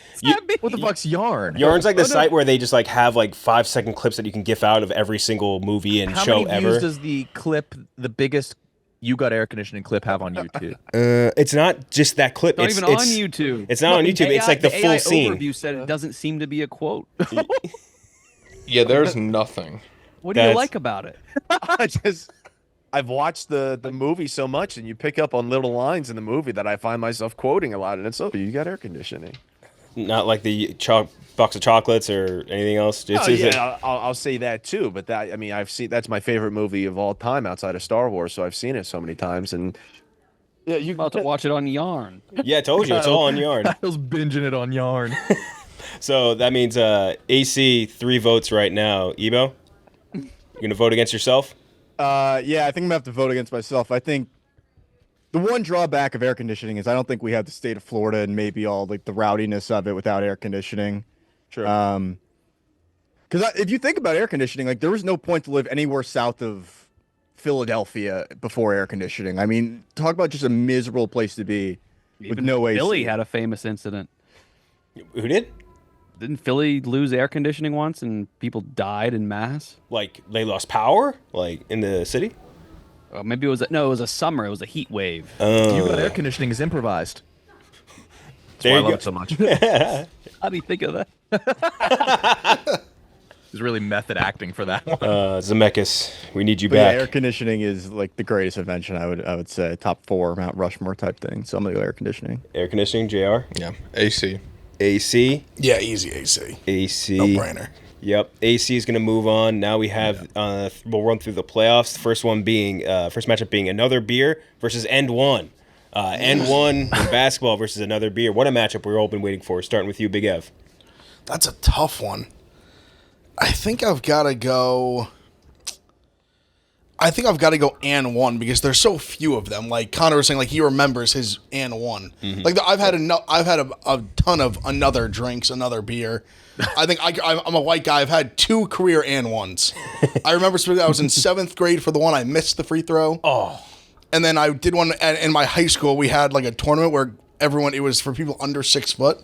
What the fuck's Yarn? Yarn's like the site where they just like have like 5-second clips that you can gif out of every single movie and How show many views ever. does the biggest You Got Air Conditioning clip have on YouTube? It's not just that clip. Not it's even on it's- YouTube. It's not on YouTube. It's like the full AI scene. overview said it doesn't seem to be a quote. Yeah, there's nothing. What do you That's- like about it? I've watched the movie so much, and you pick up on little lines in the movie that I find myself quoting a lot, and it's, oh, you got air conditioning. Not like the box of chocolates or anything else. It's, Oh, it's yeah, I'll say that too, but that, I mean, that's my favorite movie of all time outside of Star Wars, so I've seen it so many times, and yeah, you I'm about to watch it on Yarn. yeah, I told you. It's all on Yarn. I was binging it on Yarn. So that means AC 3 votes right now. Ebo, you gonna vote against yourself? yeah, I think I'm gonna have to vote against myself. I think the one drawback of air conditioning is I don't think we have the state of Florida and maybe all like the rowdiness of it without air conditioning. Sure. Because if you think about air conditioning, like there was no point to live anywhere south of Philadelphia before air conditioning. I mean, talk about just a miserable place to be with Even no AC. Philly had a famous incident. Who did? Didn't Philly lose air conditioning once and people died in mass? Like they lost power, like in the city. Maybe it was it was a summer. It was a heat wave. You Got Air Conditioning is improvised. There you I love go. it so much. How do you think of that? There's really method acting for that one. Zemeckis, we need you But yeah, back. air conditioning is like the greatest invention. I would say top 4 Mount Rushmore type thing. So I'm gonna go air conditioning. Air conditioning, JR. Yeah, AC. AC. Yeah, easy AC. AC. No brainer. Yep. AC is going to move on. Now we have, we'll run through the playoffs. The first matchup being Another Beer versus End One. End One in basketball versus Another Beer. What a matchup we're all been waiting for. Starting with you, Big Ev. That's a tough one. I think I've got to go and one because there's so few of them. Like Connor was saying, like he remembers his and one. Mm-hmm. Like I've had a ton of another drinks, another beer. I think I'm a white guy. I've had 2 career and ones. I remember specifically I was in 7th grade for the one I missed the free throw. Oh. And then I did one in my high school. We had like a tournament where it was for people under 6 foot.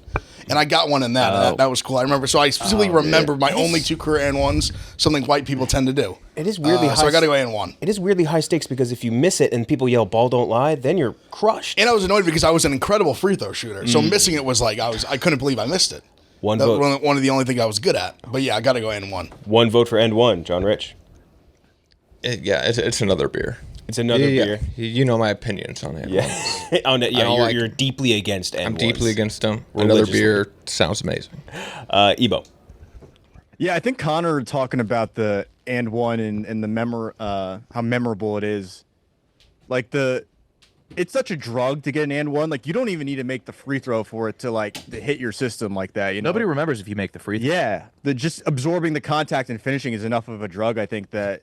And I got one in that. And that was cool. I remember. So I specifically remember my only 2 career and ones, something white people tend to do. It is weirdly high. So I got to go and one. It is weirdly high stakes because if you miss it and people yell "ball don't lie," then you're crushed. And I was annoyed because I was an incredible free throw shooter. So missing it was like I couldn't believe I missed it. One That vote. was one of the only things I was good at. But yeah, I got to go and one. One vote for End One. John Rich. It's Another Beer. It's Another Beer. You know my opinions on it. Yeah. Oh, no, yeah. don't like- You're deeply against End I'm Ones. deeply against them. Another Religiously. Beer sounds amazing. Ebo. Yeah, I think Connor talking about the and one and the how memorable it is. Like it's such a drug to get an and one. Like you don't even need to make the free throw for it to hit your system like that. You know? Nobody remembers if you make the free throw. Yeah, just absorbing the contact and finishing is enough of a drug. I think that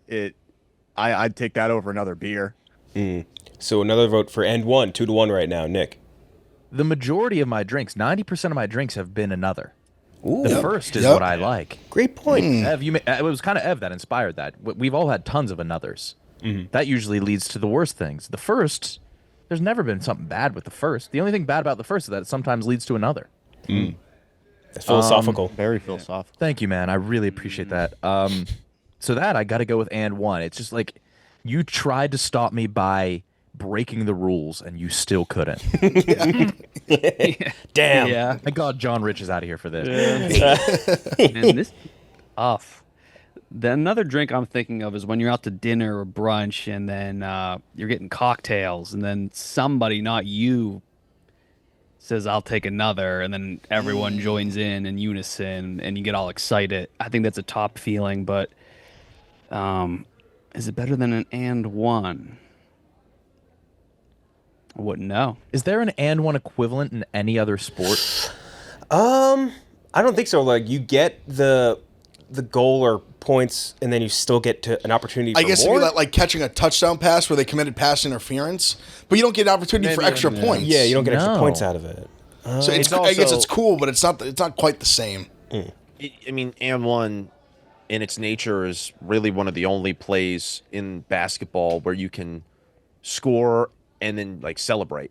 I'd take that over another beer. So another vote for End One. 2-1 right now. Nick. The majority of my drinks, 90% of my drinks have been Another. Ooh. The first is Yep. what I like. Great point. Ev, it was kind of Ev that inspired that. We've all had tons of Anothers. That usually leads to the worst things. The first, there's never been something bad with the first. The only thing bad about the first is that it sometimes leads to another. That's philosophical. Very philosophical. Thank you, man. I really appreciate that. So that I got to go with and one. It's just like you tried to stop me by breaking the rules and you still couldn't. Damn. Yeah. Thank God John Rich is out of here for this. Man, this off. Then another drink I'm thinking of is when you're out to dinner or brunch and then you're getting cocktails and then somebody, not you, says I'll take another and then everyone joins in unison and you get all excited. I think that's a top feeling, but is it better than an and one? I wouldn't know. Is there an and one equivalent in any other sport? I don't think so. Like you get the the goal or points, and then you still get to an opportunity for I guess if more? you like catching a touchdown pass where they committed pass interference, but you don't get an opportunity for extra points. Yeah, you don't get extra No. points out of it. So It's I guess also- it's cool, but it's not quite the same. I mean, and one in its nature is really one of the only plays in basketball where you can score and then like celebrate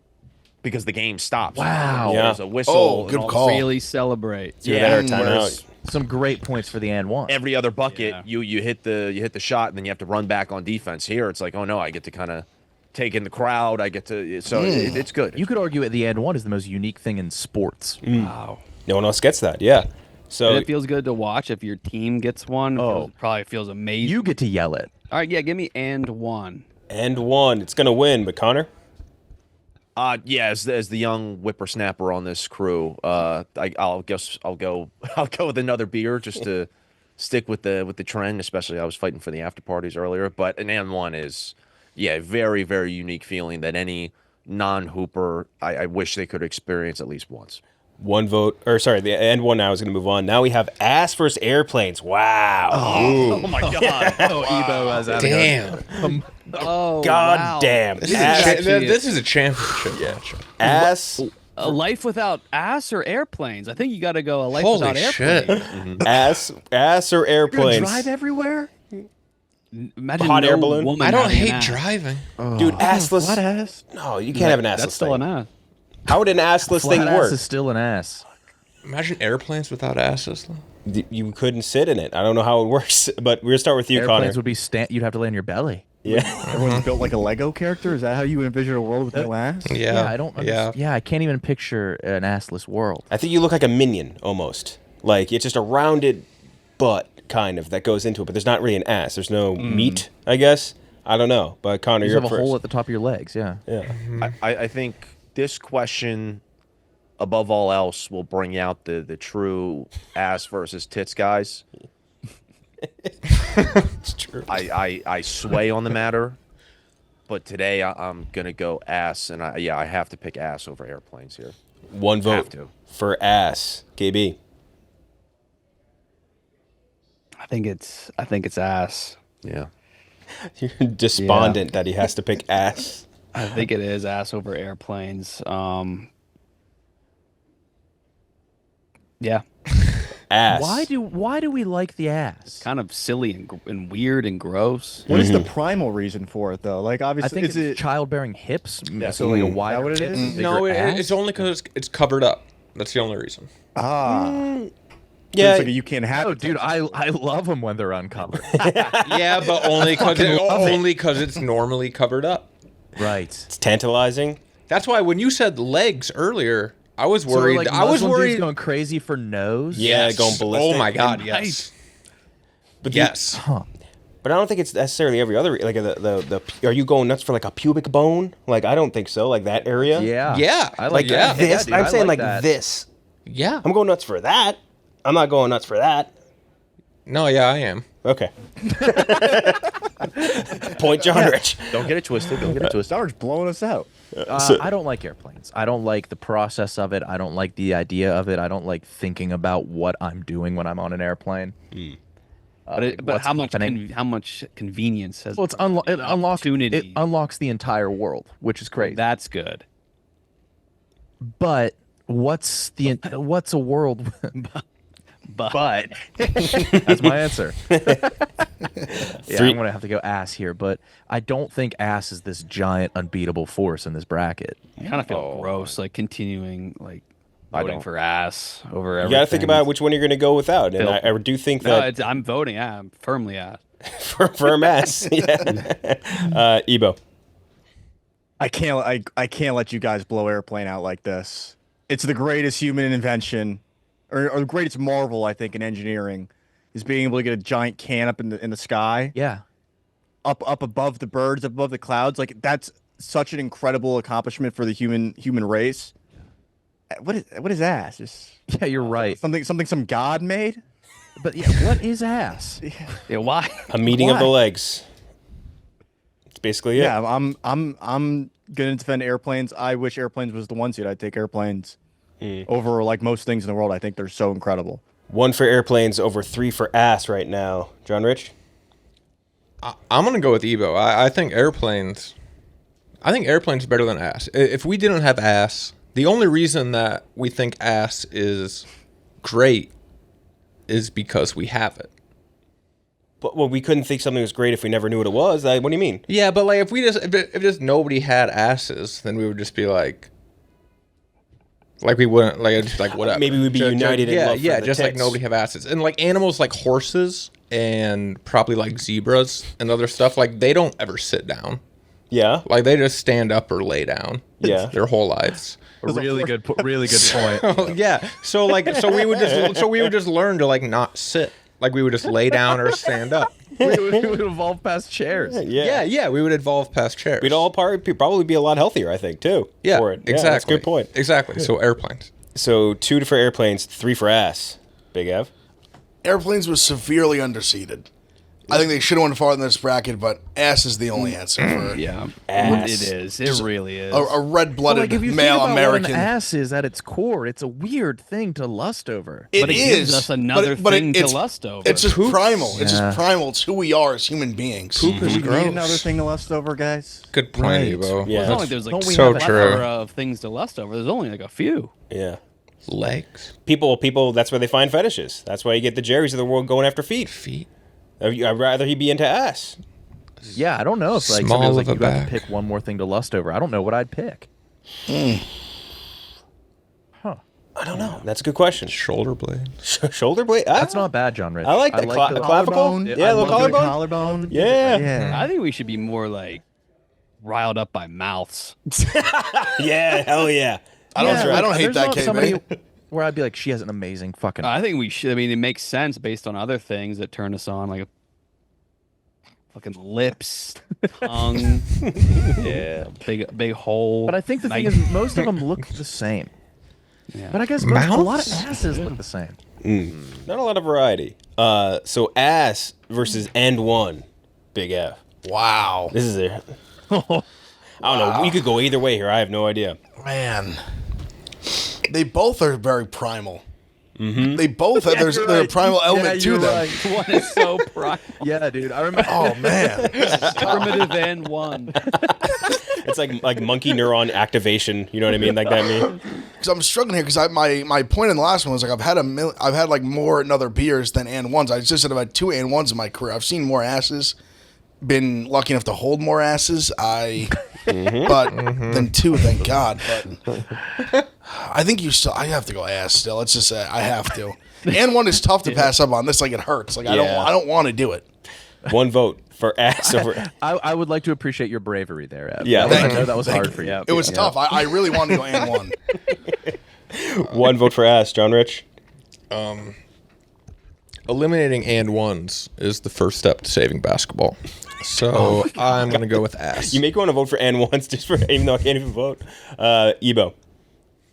because the game stops. Wow. Yeah. There's a whistle. Oh, and good all- call. Really celebrate. Either that or a whereas timeout. Some great points for the and one. Every other bucket, Yeah. you hit the shot and then you have to run back on defense. Here, it's like, oh no, I get to kind of take in the crowd. I get to it's good. You could argue that the and one is the most unique thing in sports. Wow. No one else gets that. Yeah. So And it feels good to watch if your team gets one. Probably feels amazing. You get to yell it. All right, yeah, give me and one. and one, it's gonna win. But Connor, Yeah, as the young whippersnapper on this crew, I'll go with another beer just to stick with the trend. Especially, I was fighting for the after parties earlier, but an and one is, yeah, very very unique feeling that any non-hooper I wish they could experience at least once. one vote, or sorry, the and one now is gonna move on. Now we have ass versus airplanes. Wow. Oh my god! Oh, Ebo has that. Damn. Oh, God wow. damn. This is, Ass, this is a championship match. ass, A life without ass or airplanes? I think you got to go a life Holy without shit. airplanes. ass or airplanes. Drive everywhere. Imagine Hot no air balloon? woman I don't having an hate ass. driving. Dude, assless. Flat ass. No, you can't have an assless That's still thing. an ass. How would an assless Flat thing ass work? is still an ass. Imagine airplanes without asses. You couldn't sit in it. I don't know how it works, but we're gonna start with you, Airplanes Connor. would be you'd have to lay on your belly. Yeah. Everyone's built like a Lego character. Is that how you envision a world with no ass? Yeah. I don't. Yeah. Yeah, I can't even picture an assless world. I think you look like a minion almost. Like it's just a rounded butt kind of that goes into it, but there's not really an ass. There's no meat, I guess. I don't know. But Connor, You you're just up have a first. hole at the top of your legs. Yeah. Yeah. I think this question, above all else, will bring out the true ass versus tits guys. It's true. I sway on the matter, but today I'm gonna go ass, and I have to pick ass over airplanes here. One vote Have to. for ass. KB. I think it's ass. Yeah. You're despondent that he has to pick ass. I think it is ass over airplanes. Yeah, Ass. Why do we like the ass? kind of silly and weird and gross. What is the primal reason for it though? Like I obviously, think is it's it childbearing hips. So like a wider what it hip is? and No, bigger ass? it's only because it's covered up. That's the only reason. Yeah. it's like you can't have Oh, it. dude, I love them when they're uncovered. Yeah, but only because it's normally covered up. Right. It's tantalizing. That's why when you said legs earlier, I was worried. So, like, I was Muslim dudes worried. going crazy for nose. Yeah, Yes. going ballistic. Oh my god, And- yes. But Yes. But I don't think it's necessarily every other. Like the are you going nuts for like a pubic bone? Like I don't think so. Like that area. Yeah. Yeah. I Like like that. this. Yeah, dude, I'm I saying like that. this. Yeah. I'm going nuts for that. I'm not going nuts for that. No, yeah, I am. Okay. Point John Rich. Don't get it twisted. Don't get it twisted. Star's blowing us out. I don't like airplanes. I don't like the process of it. I don't like the idea of it. I don't like thinking about what I'm doing when I'm on an airplane. But what's how much happening? how much convenience has Well, it unlocks opportunity. it unlocks the entire world, which is crazy. That's good. But what's a world? But That's my answer. Yeah, Three- I'm gonna have to go ass here, but I don't think ass is this giant unbeatable force in this bracket. I kind of feel gross, like continuing like I voting don't. for ass over You everything. got to think about which one you're going to go without, and I do think No, that I'm voting. Yeah, I'm firmly ass. for firm ass. Yeah. Ebo. I can't let you guys blow airplane out like this. It's the greatest human invention, or the greatest marvel I think in engineering, is being able to get a giant can up in the sky, Yeah. up above the birds, up above the clouds. Like that's such an incredible accomplishment for the human race. What is ass? Just Yeah, you're right. something some god made? But yeah, what is ass? Yeah, why? A meeting of the Why? legs. It's basically it. Yeah, I'm gonna defend airplanes. I wish airplanes was the one seat. I'd take airplanes over like most things in the world. I think they're so incredible. 1 for airplanes, over 3 for ass right now. John Rich? I'm gonna go with Evo. I think airplanes. I think airplanes better than ass. If we didn't have ass, the only reason that we think ass is great is because we have it. But well, we couldn't think something was great if we never knew what it was. What do you mean? Yeah, but like if just nobody had asses, then we would just be like we wouldn't just like whatever. Maybe we'd be united in love for the just like tits. nobody have asses. And like animals like horses and probably like zebras and other stuff, like they don't ever sit down. Yeah. Like they just stand up or lay down. Yeah. Their whole lives. Really good point. Yeah. So we would just learn to like not sit. Like we would just lay down or stand up. we would evolve past chairs. Yeah. We would evolve past chairs. We'd all probably be a lot healthier, I think, too. Yeah, for it. exactly. Yeah, that's a good point. Exactly. So airplanes. So 2 for airplanes, 3 for ass. Big Ev? Airplanes was severely underseeded. I think they should have went farther in this bracket, but ass is the only answer for Yeah, Ass. it is. It really is. a red-blooded Like if you male think about American. what an ass is at its core, it's a weird thing to lust over. It But it is, gives us another but thing to it's- lust over. It's just primal. It's Yeah. just primal. It's who we are as human beings. Do we need another thing to lust over, guys? Good point, Right. Evo. Yeah. It's not like there's like Don't we So have a true. plethora of things to lust over. There's only like a few. Yeah. Legs, People, that's where they find fetishes. That's why you get the Jerrys of the world going after feet. feet. I'd rather he be into ass. Yeah, I don't know if like Small somebody was like of a you got back. to pick one more thing to lust over. I don't know what I'd pick. I don't know. That's a good question. Shoulder blades. Shoulder blade? That's not bad, John Rich. I like that. the Clavicle? Collarbone? Yeah, I little love the collarbone? collarbone. Yeah. Yeah. I think we should be more like riled up by mouths. Yeah, hell yeah. I don't hate There's that, not K, somebody man. where I'd be like, she has an amazing fucking. I think we should. I mean, it makes sense based on other things that turn us on, like fucking lips, tongue, yeah, big hole. But I think the thing nice- is, most of them look the same. Yeah. But I guess a lot of asses look the same. Not a lot of variety. So ass versus and one. Big F. Wow. This is a. I don't know. We could go either way here. I have no idea. Man. They both are very primal. Mm-hmm. They both have there's a primal element to them. One is so primal, Yeah, dude. I remember. Oh man. primitive and one. It's like monkey neuron activation. You know what I mean? Like that mean? Because I'm struggling here because my point in the last one was like I've had like more and other beers than and ones. I just said I've had 2 and ones in my career. I've seen more asses. Been lucky enough to hold more asses. Than 2, thank God. But I think I have to go ass still. Let's just say I have to. And one is tough to pass up on. This like it hurts. Like I don't want to do it. 1 vote for ass over. I would like to appreciate your bravery there, Ev. Yeah, I know that was hard for you. It was tough. I really wanted to go and one. 1 vote for ass. John Rich. Eliminating and ones is the first step to saving basketball. So I'm gonna go with ass. You make me want to vote for and ones just for even though I can't even vote. Ebo.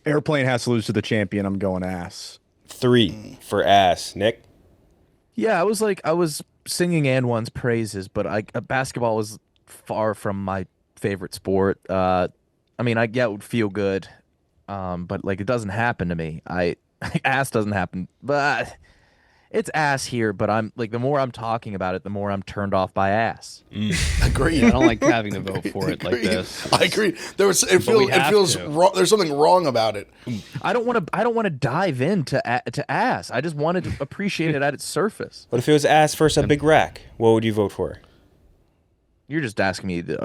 Airplane has to lose to the champion. I'm going ass. 3 for ass. Nick. Yeah, I was singing and one's praises, but basketball was far from my favorite sport. I mean, it would feel good, but like it doesn't happen to me. Ass doesn't happen, but it's ass here. But I'm like, the more I'm talking about it, the more I'm turned off by ass. Agreed. Yeah, I don't like having to vote for it like this. I agree. It have feels to. wrong. There's something wrong about it. I don't want to dive into ass. I just wanted to appreciate it at its surface. What if it was ass versus a big rack? What would you vote for? You're just asking me I Like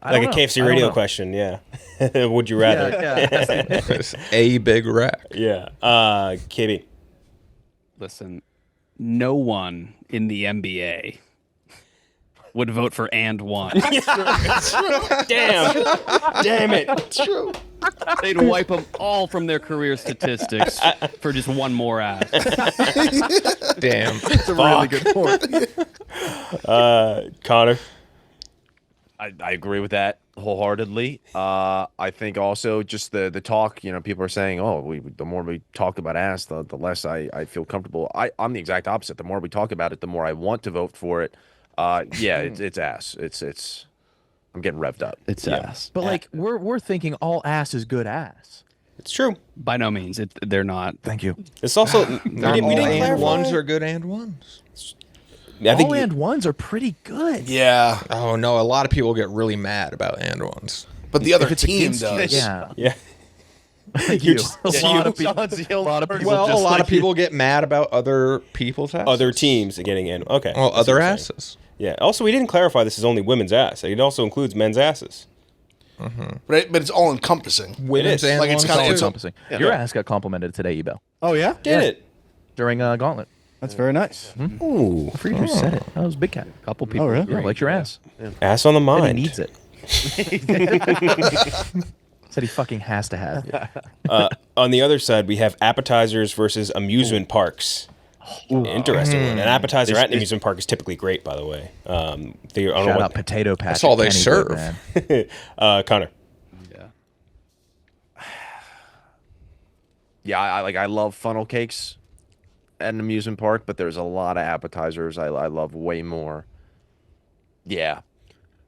don't a know. KFC I don't radio know. question, yeah. Would you rather? Yeah. It's a big rack. Yeah. KB. Listen, no one in the NBA would vote for and one. Damn. Damn it. It's true. They'd wipe them all from their career statistics for just one more ass. Damn. It's a really good point. Connor. I agree with that wholeheartedly. I think also just the talk, people are saying, the more we talk about ass, the less I feel comfortable. I'm the exact opposite. The more we talk about it, the more I want to vote for it. It's ass. I'm getting revved up. It's ass. But like we're thinking all ass is good ass. It's true. By no means, they're not. Thank you. It's also we Not didn't all and clarify. ones are good and ones. I think All and ones are pretty good. Yeah, Oh no, a lot of people get really mad about and ones. but the other If it's team against you, does. Yeah. yeah. You. A lot of people Well, a just lot like of people get mad about other people's asses. Other teams are getting in. Okay. Well, That's other what you're saying. asses. Yeah. Also, we didn't clarify this is only women's ass. It also includes men's asses. But it's all encompassing. Women's is. and Like, it's ones kinda- too. it's Encompassing. Your ass got complimented today, Ebo, Oh yeah, Did it? during Gauntlet. that's very nice. Ooh. I forget who said it. That was Big Cat. A couple people. really? Yeah, like your ass. Ass on the Said mind. he needs it. Said he fucking has to have it. On the other side, we have appetizers versus amusement parks. Interesting one. An appetizer at an amusement park is typically great, by the way. I don't know Shout what- out Potato Patch. That's all they at Kennywood, serve. man. Connor. Yeah. Yeah, I love funnel cakes at an amusement park, but there's a lot of appetizers I love way more. Yeah,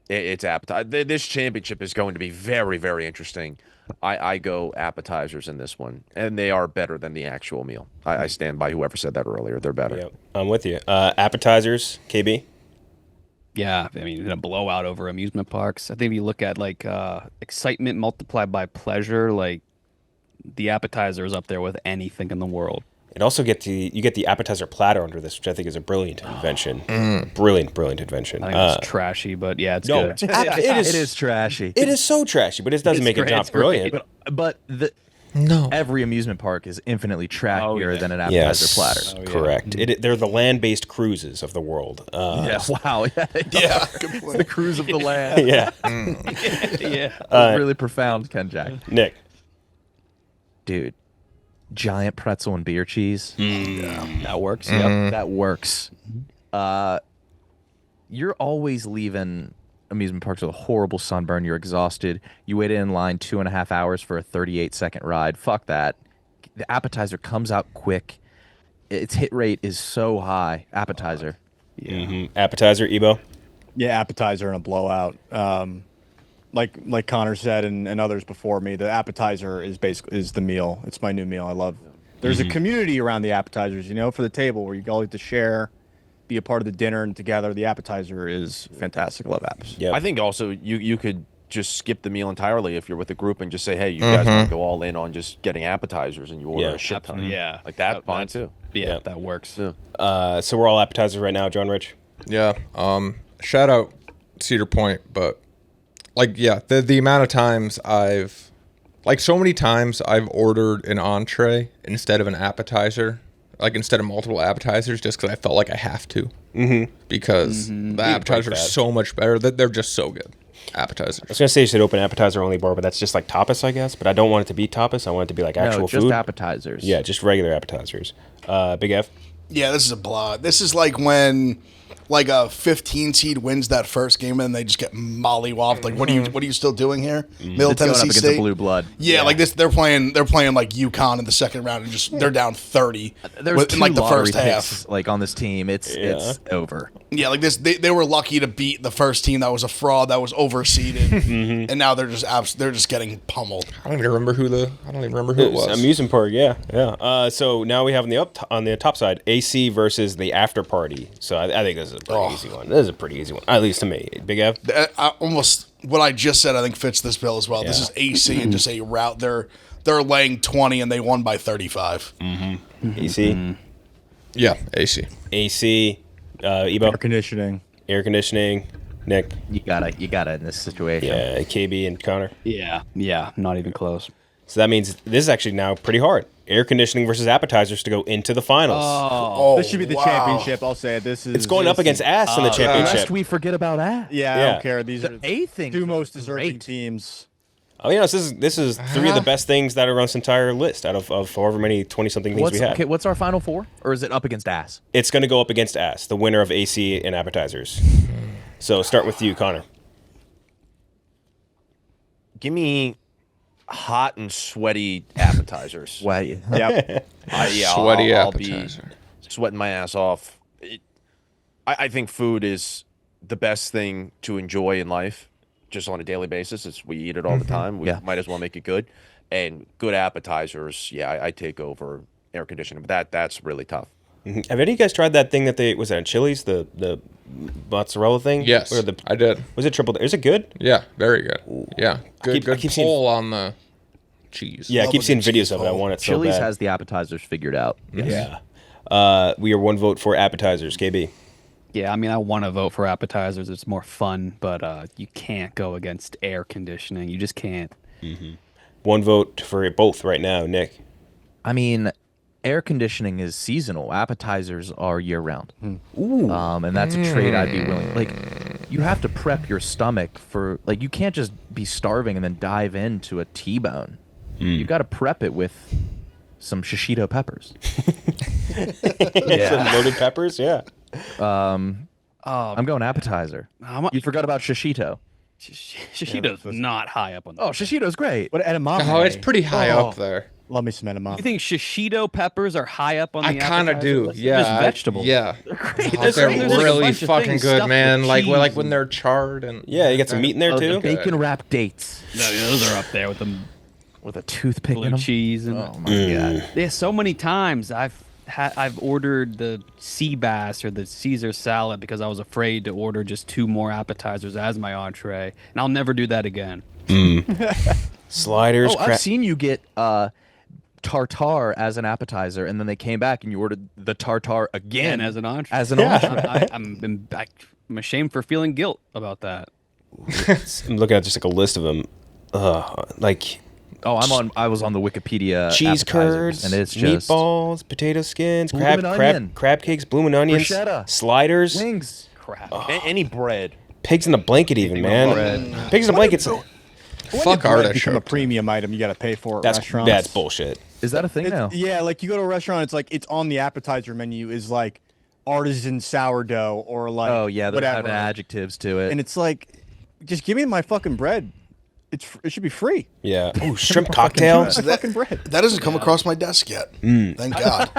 it's appetizer. This championship is going to be very, very interesting. I go appetizers in this one, and they are better than the actual meal. I stand by whoever said that earlier. They're better. Yep, I'm with you. Appetizers, KB. Yeah, I mean, in a blowout over amusement parks. I think if you look at like excitement multiplied by pleasure, like the appetizer is up there with anything in the world. It also you get the appetizer platter under this, which I think is a brilliant invention. Brilliant invention. I think it's trashy, but yeah, it's no, good. It is trashy. It is so trashy, but it doesn't make it great, not it's great. brilliant. But No. every amusement park is infinitely trashier yeah. than an appetizer Yes, platter. correct. They're the land-based cruises of the world. Yeah, wow. Yeah, Yeah, good the point. cruise of the land. yeah. Yeah. That's really profound, Kenjac. Nick. Dude, giant pretzel and beer cheese. That works. Yep, that works. You're always leaving amusement parks with a horrible sunburn. You're exhausted. You waited in line 2.5 hours for a 38-second ride. Fuck that. The appetizer comes out quick. Its hit rate is so high. Appetizer. Appetizer, Ebo. Yeah, appetizer and a blowout. Like Connor said and others before me, the appetizer is the meal. It's my new meal. I love. There's a community around the appetizers, for the table where you all get to share, be a part of the dinner and together. The appetizer is fantastic. I love apps. Yep. I think also you could just skip the meal entirely if you're with a group and just say, hey, you guys want to go all in on just getting appetizers and you order Yeah. a shit ton. Yeah. Like that's fine too. Yeah, that works. Yeah. So we're all appetizers right now, John Rich. Yeah. Shout out Cedar Point, but the amount of times so many times I've ordered an entree instead of an appetizer, instead of multiple appetizers, just because I felt like I have to. Because the appetizers are that. so much better. They're just so good. Appetizers. I was gonna say you should open appetizer only bar, but that's just like tapas, I guess. But I don't want it to be tapas. I want it to be like actual No, just food. appetizers. Yeah, just regular appetizers. Big F. Yeah, this is a blot. This is like when a 15 seed wins that first game and they just get mollywopped. Like, what are you still doing here? Middle It's going up Tennessee against State. the blue blood. Yeah, like this. They're playing like UConn in the second round and they're down 30 There's in like the lottery first half. picks, on this team. It's over. Yeah, like this. They were lucky to beat the first team that was a fraud that was overseeded, and now they're just getting pummeled. I don't even remember who it was. Amusement park, yeah. So now we have on the top side, AC versus the Afterparty. So I think this is a pretty easy one. This is a pretty easy one, at least to me. Big F. Almost what I just said, I think fits this bill as well. This is AC and just a route. They're laying 20 and they won by 35. AC. Yeah, AC. AC. Ebo. Air conditioning. Air conditioning. Nick. You gotta in this situation. Yeah. KB and Connor. Yeah, not even close. So that means this is actually now pretty hard. Air conditioning versus appetizers to go into the finals. Oh, This should be the wow. championship. I'll say it. This is. It's going up against ass in the championship. Lest we forget about that. Yeah, I Yeah. don't care. These are A thing. two most deserving Great. teams. Oh, this is three of the best things that are on this entire list out of however many 20-something things we have. Okay, what's our final four? Or is it up against ass? It's going to go up against ass, the winner of AC and appetizers. So start with you, Connor. Give me hot and sweaty appetizers. Wait. Yep. Sweaty I'll be appetizer. sweating my ass off. I think food is the best thing to enjoy in life, just on a daily basis. We eat it all the time. We Yeah. might as well make it good. and good appetizers, yeah, I take over air conditioning. But that's really tough. Have any of you guys tried that thing that was at Chili's, the mozzarella thing? Yes, or I did. Was it triple? Is it good? Yeah, very good. Yeah, good I keep seeing- pull on the cheese. Yeah, I keep Love a seeing good videos cheese of it. I pull. want it so Chili's bad. has the appetizers figured out. Yeah. We are one vote for appetizers. KB. Yeah, I mean, I want to vote for appetizers. It's more fun, but you can't go against air conditioning. You just can't. One vote for both right now. Nick. I mean, air conditioning is seasonal. Appetizers are year round. Ooh. And that's a trade I'd be willing. Like, you have to prep your stomach for, like, you can't just be starving and then dive into a T-bone. You got to prep it with some shishito peppers. Some loaded peppers. Yeah. I'm going appetizer. How much? You forgot about shishito. Shishito's not high up on the Oh, shishito's great. What edamame? Oh, it's pretty high Oh, up there. Love me some edamame. You think shishito peppers are high up on the I kind of appetizer do. list? Yeah, They're just vegetables. Yeah, Great. Oh, they're There's like a really bunch of fucking things good, stuffed man. with Like cheese when and- they're charred and Yeah, you get some meat in there Oh, too. good. bacon wrapped dates No, yeah, those are up there with the with a toothpick in blue them. cheese and. Oh my god. Yeah, so many times I've ordered the sea bass or the Caesar salad because I was afraid to order just 2 more appetizers as my entree, and I'll never do that again. Sliders. Oh, I've seen you get tartare as an appetizer, and then they came back and you ordered the tartare again And as an entree. As an entree. I'm ashamed for feeling guilt about that. I'm looking at just like a list of them. Like Oh, I was on the Wikipedia cheese appetizers, curds, and it's just meatballs, potato skins, Bloomin' onion. crab cakes, blooming onions, Bruschetta. sliders, wings. Crap. Any bread. pigs in a blanket, even man. Pigs in a blanket's fuck Bread become a artichoke. premium item. You got to pay for it. that's restaurants. bullshit. Is that a thing now? Yeah, like you go to a restaurant, it's like it's on the appetizer menu is like artisan sourdough or like Oh yeah, they're whatever. having adjectives to it. And it's like, just give me my fucking bread. It should be free. Yeah. Ooh, shrimp cocktail. My fucking bread. That doesn't come across my desk yet. Thank God.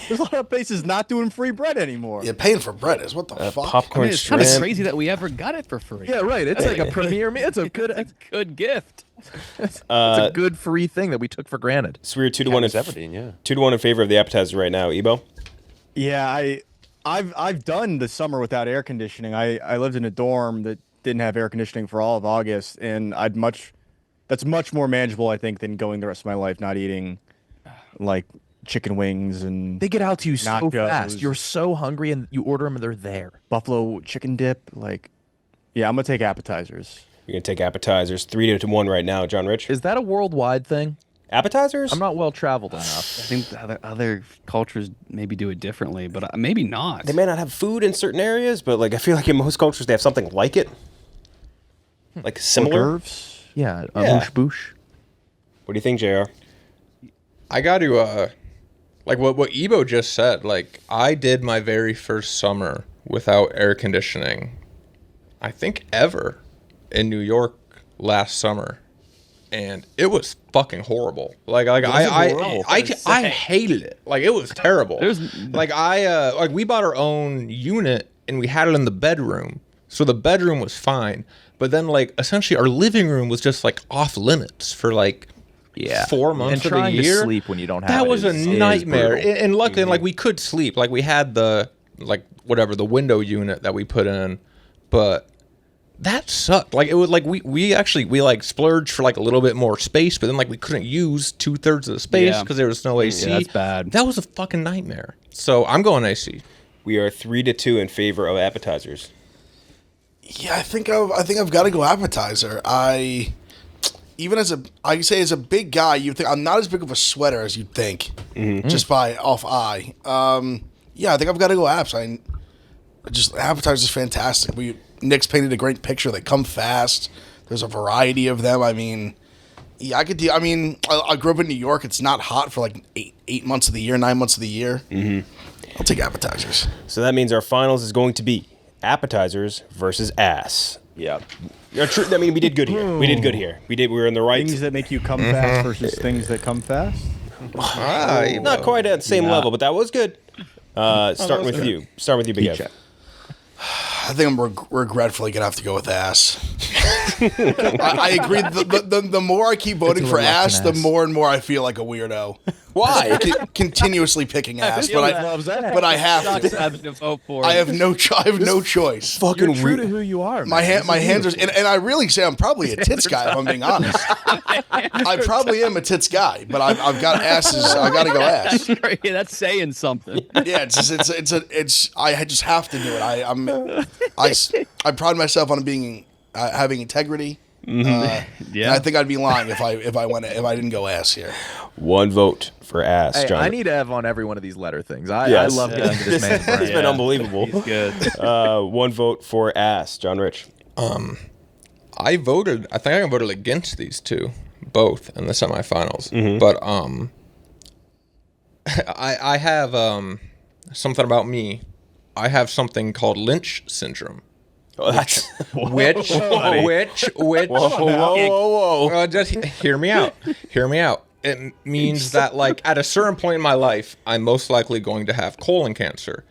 There's a lot of places not doing free bread anymore. Yeah, paying for bread is what the fuck. Popcorn It's kind shrimp. of crazy that we ever got it for free. yeah, right. It's like a premier meal. It's a good Good gift. it's a good free thing that we took for granted. So we were 2-1 in Zebedee, yeah. 2-1 in favor of the appetizer right now. Ebo. Yeah, I've done the summer without air conditioning. I lived in a dorm that didn't have air conditioning for all of August, and that's much more manageable, I think, than going the rest of my life not eating like chicken wings and They get out to you so Nachos. fast. You're so hungry, and you order them, and they're there. buffalo chicken dip. Like, yeah, I'm gonna take appetizers. You're gonna take appetizers 3-1 right now. John Rich. Is that a worldwide thing? Appetizers? I'm not well traveled enough. I think the other cultures maybe do it differently, but maybe not. They may not have food in certain areas, but like I feel like in most cultures they have something like it, like similar. Hors d'oeuvres. Yeah, a Yeah. boosh boosh. What do you think, Jr.? I got to like what Ebo just said. Like I did my very first summer without air conditioning, I think ever, in New York last summer, and it was fucking horrible. Like I hated it. Like it was terrible. Like we bought our own unit and we had it in the bedroom, so the bedroom was fine. But then like essentially our living room was just like off limits for like. Yeah, 4 months and of the trying year. to sleep when you don't have That it was is a nightmare. brutal. And luckily, like we could sleep. Like we had the the window unit that we put in, but that sucked. Like it was like we like splurged for like a little bit more space, but then like we couldn't use 2/3 of the space Yeah. because there was no AC. Yeah, that's bad. That was a fucking nightmare. So I'm going AC. We are 3-2 in favor of appetizers. Yeah, I think I've got to go appetizer. Even as a big guy, you think I'm not as big of a sweater as you'd think, just by off eye. Yeah, I think I've got to go apps. Appetizers is fantastic. Nick's painted a great picture. They come fast. There's a variety of them. I mean, yeah, I grew up in New York. It's not hot for like 8 months of the year, 9 months of the year. I'll take appetizers. So that means our finals is going to be appetizers versus ass. Yeah. I mean, we did good here. We were in the right. Things that make you come fast versus things that come fast. Not quite at the same level, but that was good. Starting with you. Big F. I think I'm regretfully gonna have to go with ass. I agree. The more I keep voting for ass, the more and more I feel like a weirdo. Why? Continuously picking ass, but I have to. Vote for I have no choice. Fucking You're true weird. to who you are. My man. hands are, and I really say I'm probably a tits guy if I'm being honest. I probably am a tits guy, but I've got asses. I got to go ass. Yeah, that's saying something. Yeah, it's I just have to do it. I pride myself on being having integrity. Yeah, And I think I'd be lying if I didn't go ass here. One vote for ass, Hey, John. I need Ev on every one of these letter things. I Yes. love getting into this man's It's brain. been unbelievable. He's good. One vote for ass, John Rich. I voted. I think I voted against these two, both in the semifinals. But I have something about me. I have something called Lynch syndrome. Oh, that's Which whoa. just hear me out. Hear me out. It means that, like, at a certain point in my life, I'm most likely going to have colon cancer.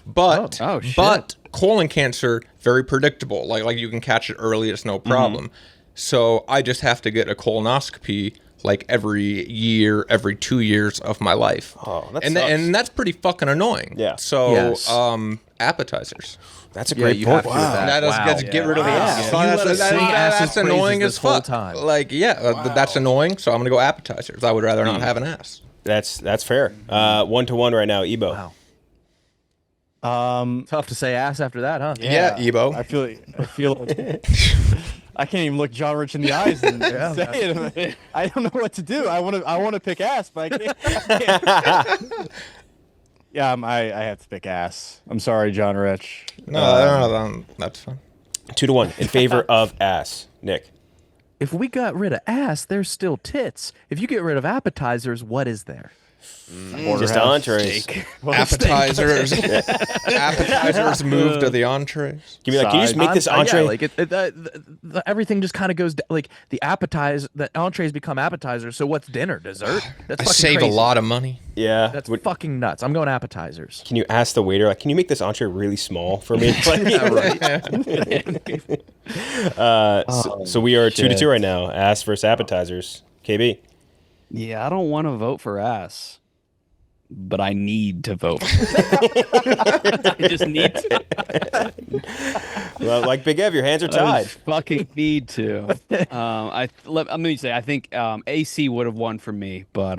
But Oh, shit. but colon cancer, very predictable. Like you can catch it early, it's no problem. So I just have to get a colonoscopy like every year, every 2 years of my life. Oh, that and sucks. and that's pretty fucking annoying. Yeah. So Yes. appetizers. That's a Yeah, great you point. have to do that. Let's get rid of the ass. You let us sing ass's That's annoying praises as this whole fuck. time. Like, that's annoying. So I'm gonna go appetizers. I would rather not have an ass. That's fair. 1-1 right now, Ebo. Wow. Tough to say ass after that, huh? Yeah, Ebo. I feel like I can't even look John Rich in the eyes and say it. I don't know what to do. I want to pick ass, but I can't. Yeah, I have to pick ass. I'm sorry, John Rich. No, that's fine. 2-1 in favor of ass. Nick. If we got rid of ass, there's still tits. If you get rid of appetizers, what is there? Just entrees. Appetizers. Appetizers move to the entrees. Give me like, can you just make this entree? Yeah, like everything just kind of goes like the entrees become appetizers. So what's dinner? Dessert? That's I fucking save crazy. a lot of money. Yeah. That's fucking nuts. I'm going appetizers. Can you ask the waiter, like, can you make this entree really small for me? Like, so we are 2-2 right now. Ass versus appetizers. KB. Yeah, I don't want to vote for ass, but I need to vote. I just need to. Well, like Big Ev, your hands are I tied. just fucking need to. Let me say, I think AC would have won for me, but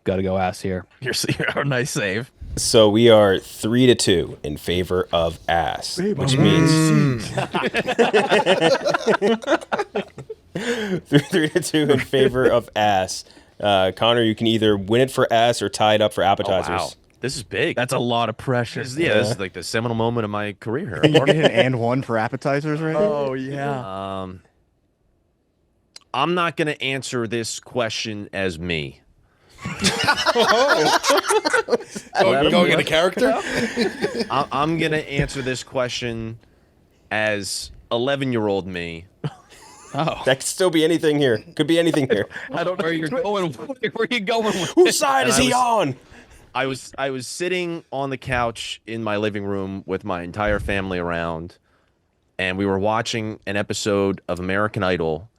got to go ass here. You're a nice save. So we are 3-2 in favor of ass, which means 3-2 in favor of ass. Connor, you can either win it for ass or tie it up for appetizers. Wow. This is big. That's a lot of pressure. This is like the seminal moment of my career here. You already hit and one for appetizers right now? Oh yeah. I'm not going to answer this question as me. Going into character. I'm going to answer this question as 11-year-old me. Oh, That could still be anything here. Could be anything here. I don't know where you're going. Where are you going with Whose side is And I he was- on? I was sitting on the couch in my living room with my entire family around, and we were watching an episode of American Idol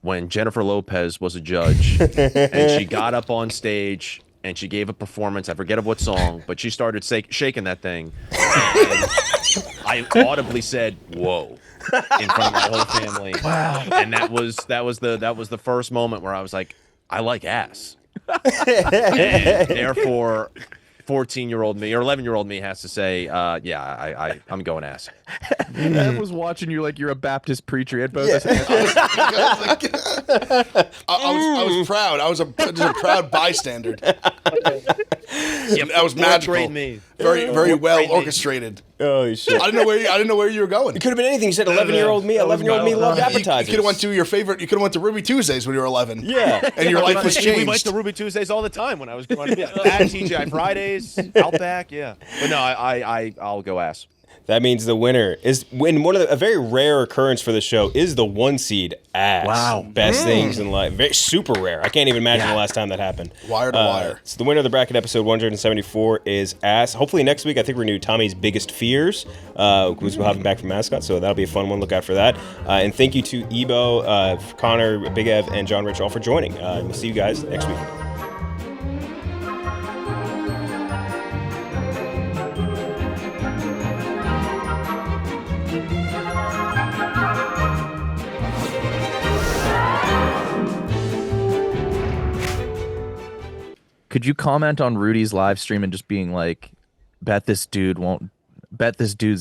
when Jennifer Lopez was a judge, and she got up on stage and she gave a performance. I forget of what song, but she started shaking that thing. And I audibly said, "Whoa." In front of my whole family. Wow. And that was the first moment where I was like, I like ass. And therefore 14-year-old me or 11-year-old me has to say, I'm going ass. I was watching you like you're a Baptist preacher. He had both his hands. I was proud. I was just a proud bystander. That was magical. Grade me. Very well grade me. orchestrated. Oh shit! I didn't know where you were going. It could have been anything. You said 11-year-old me. 11-year-old me loved You appetizers. could have went to your favorite. You could have went to Ruby Tuesdays when you were 11. Yeah. And your life was We changed. went to Ruby Tuesdays all the time when I was growing up. At TGI Fridays, Outback, yeah. But no, I'll go ass. That means the winner is a very rare occurrence for the show is the 1 seed as best things in life. Very super rare. I can't even imagine the last time that happened. Wire to wire. So the winner of the bracket episode 174 is Ass. Hopefully next week I think we're gonna do Tommy's biggest fears, because we'll have him back from mascot. So that'll be a fun one. Look out for that. And thank you to Ebo, Connor, Big Ev, and John Rich all for joining. We'll see you guys next week. Could you comment on Rudy's live stream and just being like, bet this dude's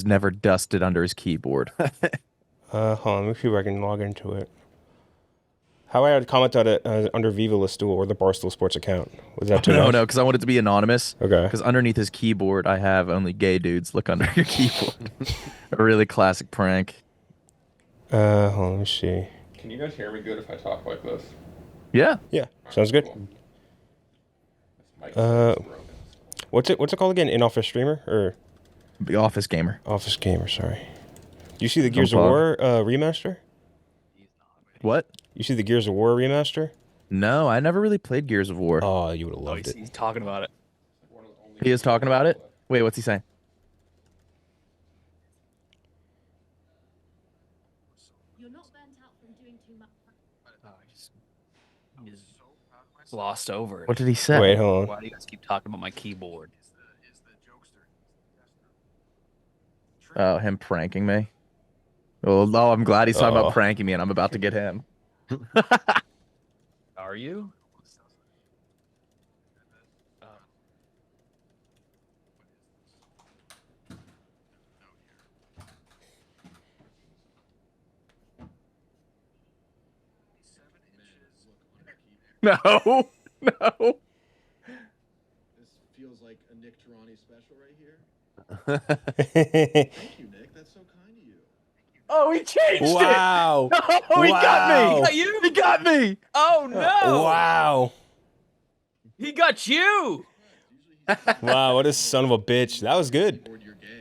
never dusted under his keyboard? Hold on, let me see if I can log into it. How I would comment on it under Viva Listool or the Barstool Sports account? Was that too much? No, because I want it to be anonymous. Okay. Because underneath his keyboard, I have only gay dudes look under your keyboard. A really classic prank. Hold on, let me see. Can you guys hear me good if I talk like this? Yeah. Yeah, sounds good. What's it called again? In-office streamer or The Office Gamer. office gamer? Sorry. You see the Gears of War remaster? What? You see the Gears of War remaster? No, I never really played Gears of War. Oh, you would have loved it. He's talking about it. He is talking about it? Wait, what's he saying? You're not burnt out from doing too much. He's lost over it. What did he say? Wait, hold on. Why do you guys keep talking about my keyboard? Oh, him pranking me? Oh, I'm glad he's talking about pranking me, and I'm about to get him. Are you? No, no. This feels like a Nick Tarani special right here. Thank you, Nick. That's so kind of you. Oh, he changed Wow. it. Oh, he got me. Wow. You? He got me. Oh no! Wow. He got you. Wow, what a son of a bitch. That was good.